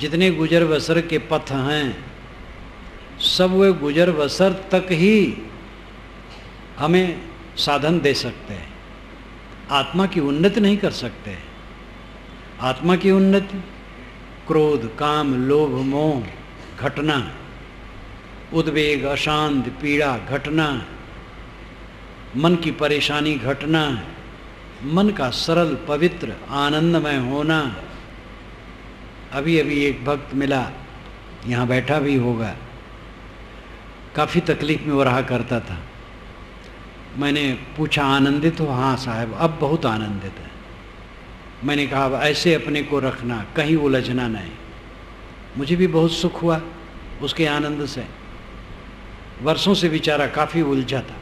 जितने गुजर बसर के पथ हैं, सब वे गुजर बसर तक ही हमें साधन दे सकते हैं, आत्मा की उन्नति नहीं कर सकते। आत्मा की उन्नति क्रोध, काम, लोभ, मोह घटना, उद्वेग, अशांत, पीड़ा घटना, मन की परेशानी घटना, मन का सरल पवित्र आनंदमय होना। अभी अभी एक भक्त मिला, यहाँ बैठा भी होगा, काफ़ी तकलीफ में वो रहा करता था। मैंने पूछा आनंदित हो? हाँ साहब, अब बहुत आनंदित है। मैंने कहा अब ऐसे अपने को रखना, कहीं उलझना नहीं। मुझे भी बहुत सुख हुआ उसके आनंद से। वर्षों से बेचारा काफ़ी उलझा था,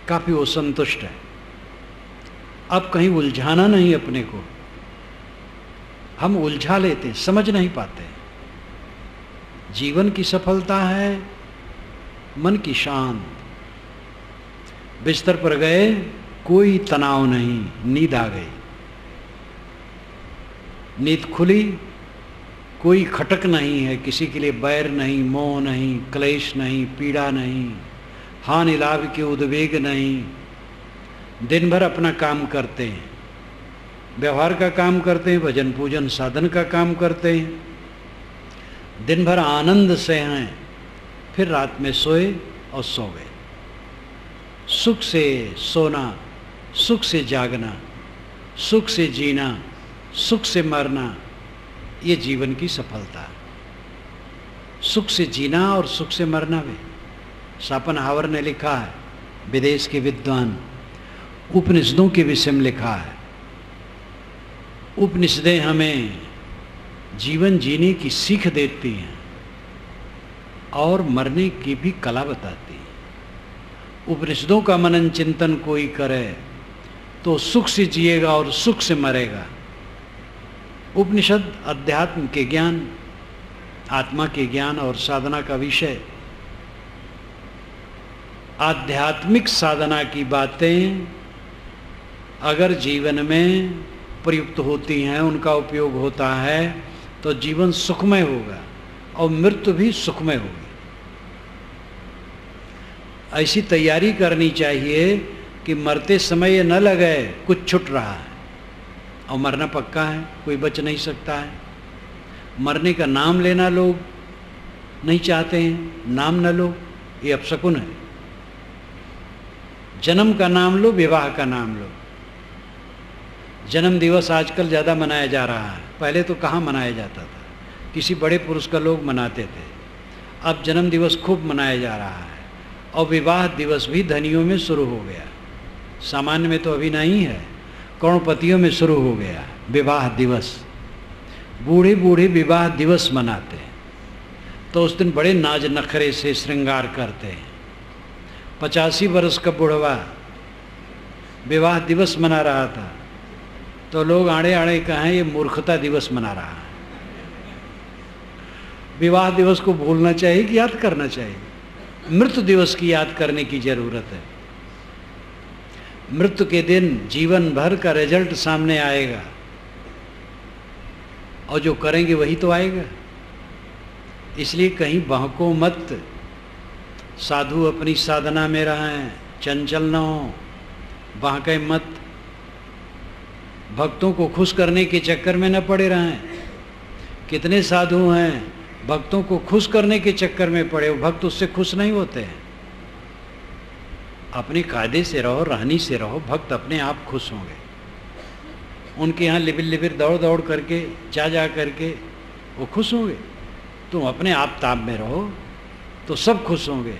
काफ़ी वो संतुष्ट है। अब कहीं उलझाना नहीं अपने को, हम उलझा लेते, समझ नहीं पाते। जीवन की सफलता है मन की शांत, बिस्तर पर गए कोई तनाव नहीं, नींद आ गई, नींद खुली, कोई खटक नहीं है, किसी के लिए बैर नहीं, मोह नहीं, क्लेश नहीं, पीड़ा नहीं, हानि लाभ के उद्वेग नहीं। दिन भर अपना काम करते हैं, व्यवहार का काम करते हैं, भजन पूजन साधन का काम करते हैं, दिन भर आनंद से हैं, फिर रात में सोए और सो गए। सुख से सोना, सुख से जागना, सुख से जीना, सुख से मरना, ये जीवन की सफलता है। सुख से जीना और सुख से मरना भी। शापनहावर ने लिखा है, विदेश के विद्वान, उपनिषदों के विषय में लिखा है। उपनिषदें हमें जीवन जीने की सीख देती हैं और मरने की भी कला बताती है। उपनिषदों का मनन चिंतन कोई करे तो सुख से जिएगा और सुख से मरेगा। उपनिषद अध्यात्म के ज्ञान, आत्मा के ज्ञान और साधना का विषय। आध्यात्मिक साधना की बातें अगर जीवन में प्रयुक्त होती हैं, उनका उपयोग होता है, तो जीवन सुखमय होगा और मृत्यु भी सुखमय होगी। ऐसी तैयारी करनी चाहिए कि मरते समय ये न लगे कुछ छूट रहा है, और मरना पक्का है, कोई बच नहीं सकता है। मरने का नाम लेना लोग नहीं चाहते हैं, नाम न लो, ये अपशकुन है। जन्म का नाम लो, विवाह का नाम लो। जन्म दिवस आजकल ज़्यादा मनाया जा रहा है, पहले तो कहाँ मनाया जाता था, किसी बड़े पुरुष का लोग मनाते थे। अब जन्म दिवस खूब मनाया जा रहा है, और विवाह दिवस भी धनियों में शुरू हो गया। सामान्य में तो अभी नहीं है, करोड़पतियों में शुरू हो गया विवाह दिवस। बूढ़े बूढ़े विवाह दिवस मनाते हैं, तो उस दिन बड़े नाज नखरे से श्रृंगार करते हैं। 85 वर्ष का बुढ़वा विवाह दिवस मना रहा था, तो लोग आड़े आड़े कहें ये मूर्खता दिवस मना रहा है। विवाह दिवस को भूलना चाहिए कि याद करना चाहिए? मृत्यु दिवस की याद करने की जरूरत है। मृत्यु के दिन जीवन भर का रिजल्ट सामने आएगा, और जो करेंगे वही तो आएगा। इसलिए कहीं बहको मत, साधु अपनी साधना में रहें, चंचल न हो, बहके मत, भक्तों को खुश करने के चक्कर में न पड़े रहें। कितने साधु हैं भक्तों को खुश करने के चक्कर में पड़े, वो भक्त उससे खुश नहीं होते हैं। अपने कायदे से रहो, रहनी से रहो, भक्त अपने आप खुश होंगे। उनके यहाँ लिबिर लिबिर दौड़ दौड़ करके जा करके वो खुश होंगे। तुम अपने आप ताप में रहो तो सब खुश होंगे।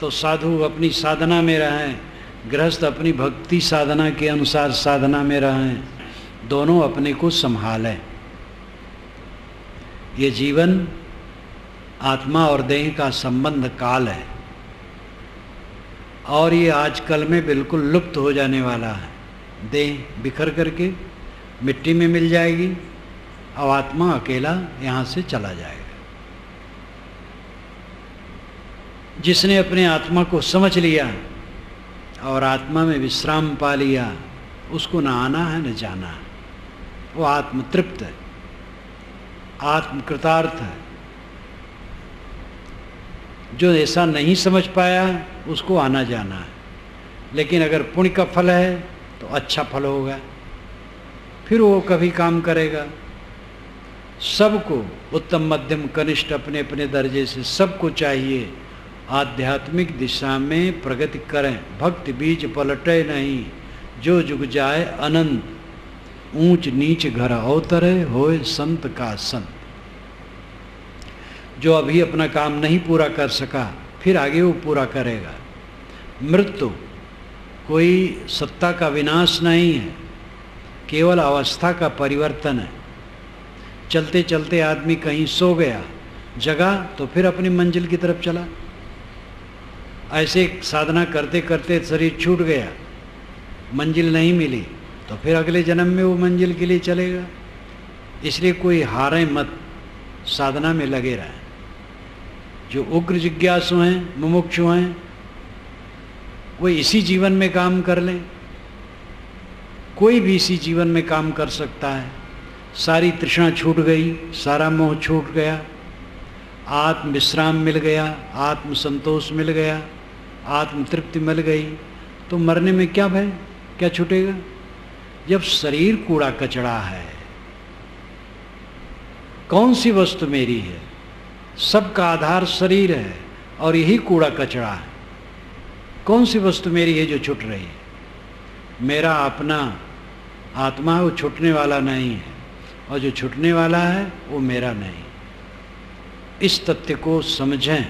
तो साधु अपनी साधना में रहें, गृहस्थ अपनी भक्ति साधना के अनुसार साधना में रहें, दोनों अपने को संभालें। ये जीवन आत्मा और देह का संबंध काल है, और ये आजकल में बिल्कुल लुप्त हो जाने वाला है। देह बिखर करके मिट्टी में मिल जाएगी, और आत्मा अकेला यहाँ से चला जाएगा। जिसने अपने आत्मा को समझ लिया और आत्मा में विश्राम पा लिया, उसको न आना है न जाना है। वो आत्म तृप्त है, आत्म कृतार्थ है। जो ऐसा नहीं समझ पाया उसको आना जाना है। लेकिन अगर पुण्य का फल है तो अच्छा फल होगा, फिर वो कभी काम करेगा। सबको उत्तम मध्यम कनिष्ठ अपने अपने दर्जे से सबको चाहिए आध्यात्मिक दिशा में प्रगति करें। भक्ति बीज पलटे नहीं, जो जुग जाए अनंत, ऊंच नीच घर अवतरे, होए संत का संत। जो अभी अपना काम नहीं पूरा कर सका, फिर आगे वो पूरा करेगा। मृत्यु कोई सत्ता का विनाश नहीं है, केवल अवस्था का परिवर्तन है। चलते चलते आदमी कहीं सो गया, जगा तो फिर अपनी मंजिल की तरफ चला। ऐसे साधना करते करते शरीर छूट गया, मंजिल नहीं मिली, तो फिर अगले जन्म में वो मंजिल के लिए चलेगा। इसलिए कोई हारे मत, साधना में लगे रहें। जो उग्र जिज्ञासु हैं, मुमुक्षु हैं, वो इसी जीवन में काम कर लें। कोई भी इसी जीवन में काम कर सकता है। सारी तृष्णा छूट गई, सारा मोह छूट गया, आत्म विश्राम मिल गया, आत्म संतोष मिल गया, आत्म तृप्ति मिल गई, तो मरने में क्या भय, क्या छूटेगा? जब शरीर कूड़ा कचड़ा है, कौन सी वस्तु मेरी है? सबका आधार शरीर है और यही कूड़ा कचड़ा है। कौन सी वस्तु मेरी है जो छूट रही है? मेरा अपना आत्मा है, वो छूटने वाला नहीं है, और जो छूटने वाला है वो मेरा नहीं। इस तथ्य को समझें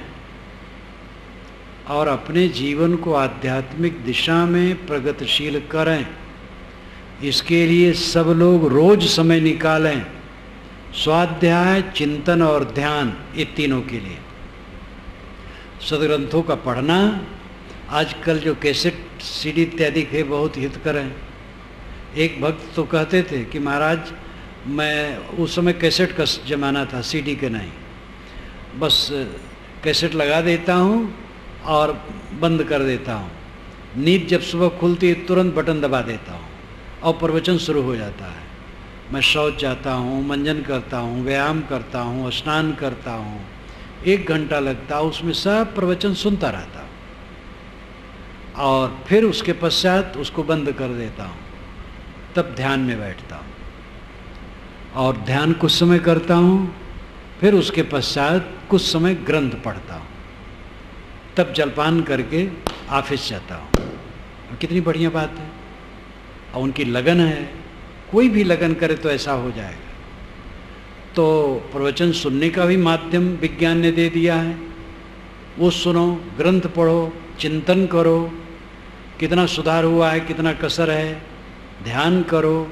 और अपने जीवन को आध्यात्मिक दिशा में प्रगतिशील करें। इसके लिए सब लोग रोज समय निकालें, स्वाध्याय, चिंतन और ध्यान, ये तीनों के लिए। सदग्रंथों का पढ़ना, आजकल जो कैसेट सीडी इत्यादि है बहुत हितकर हैं। एक भक्त तो कहते थे कि महाराज मैं, उस समय कैसेट का जमाना था, सीडी के नहीं, बस कैसेट लगा देता हूँ और बंद कर देता हूँ। नींद जब सुबह खुलती है तुरंत बटन दबा देता हूँ और प्रवचन शुरू हो जाता है। मैं शौच जाता हूँ, मंजन करता हूँ, व्यायाम करता हूँ, स्नान करता हूँ, 1 घंटा लगता है, उसमें सब प्रवचन सुनता रहता हूँ और फिर उसके पश्चात उसको बंद कर देता हूँ। तब ध्यान में बैठता हूँ और ध्यान कुछ समय करता हूँ, फिर उसके पश्चात कुछ समय ग्रंथ पढ़ता हूँ, तब जलपान करके ऑफिस जाता हूँ। कितनी बढ़िया बात है। और उनकी लगन है, कोई भी लगन करे तो ऐसा हो जाएगा। तो प्रवचन सुनने का भी माध्यम विज्ञान ने दे दिया है, वो सुनो, ग्रंथ पढ़ो, चिंतन करो, कितना सुधार हुआ है, कितना कसर है, ध्यान करो।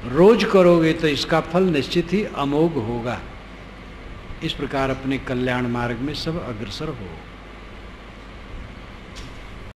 रोज करोगे तो इसका फल निश्चित ही अमोघ होगा। इस प्रकार अपने कल्याण मार्ग में सब अग्रसर हो।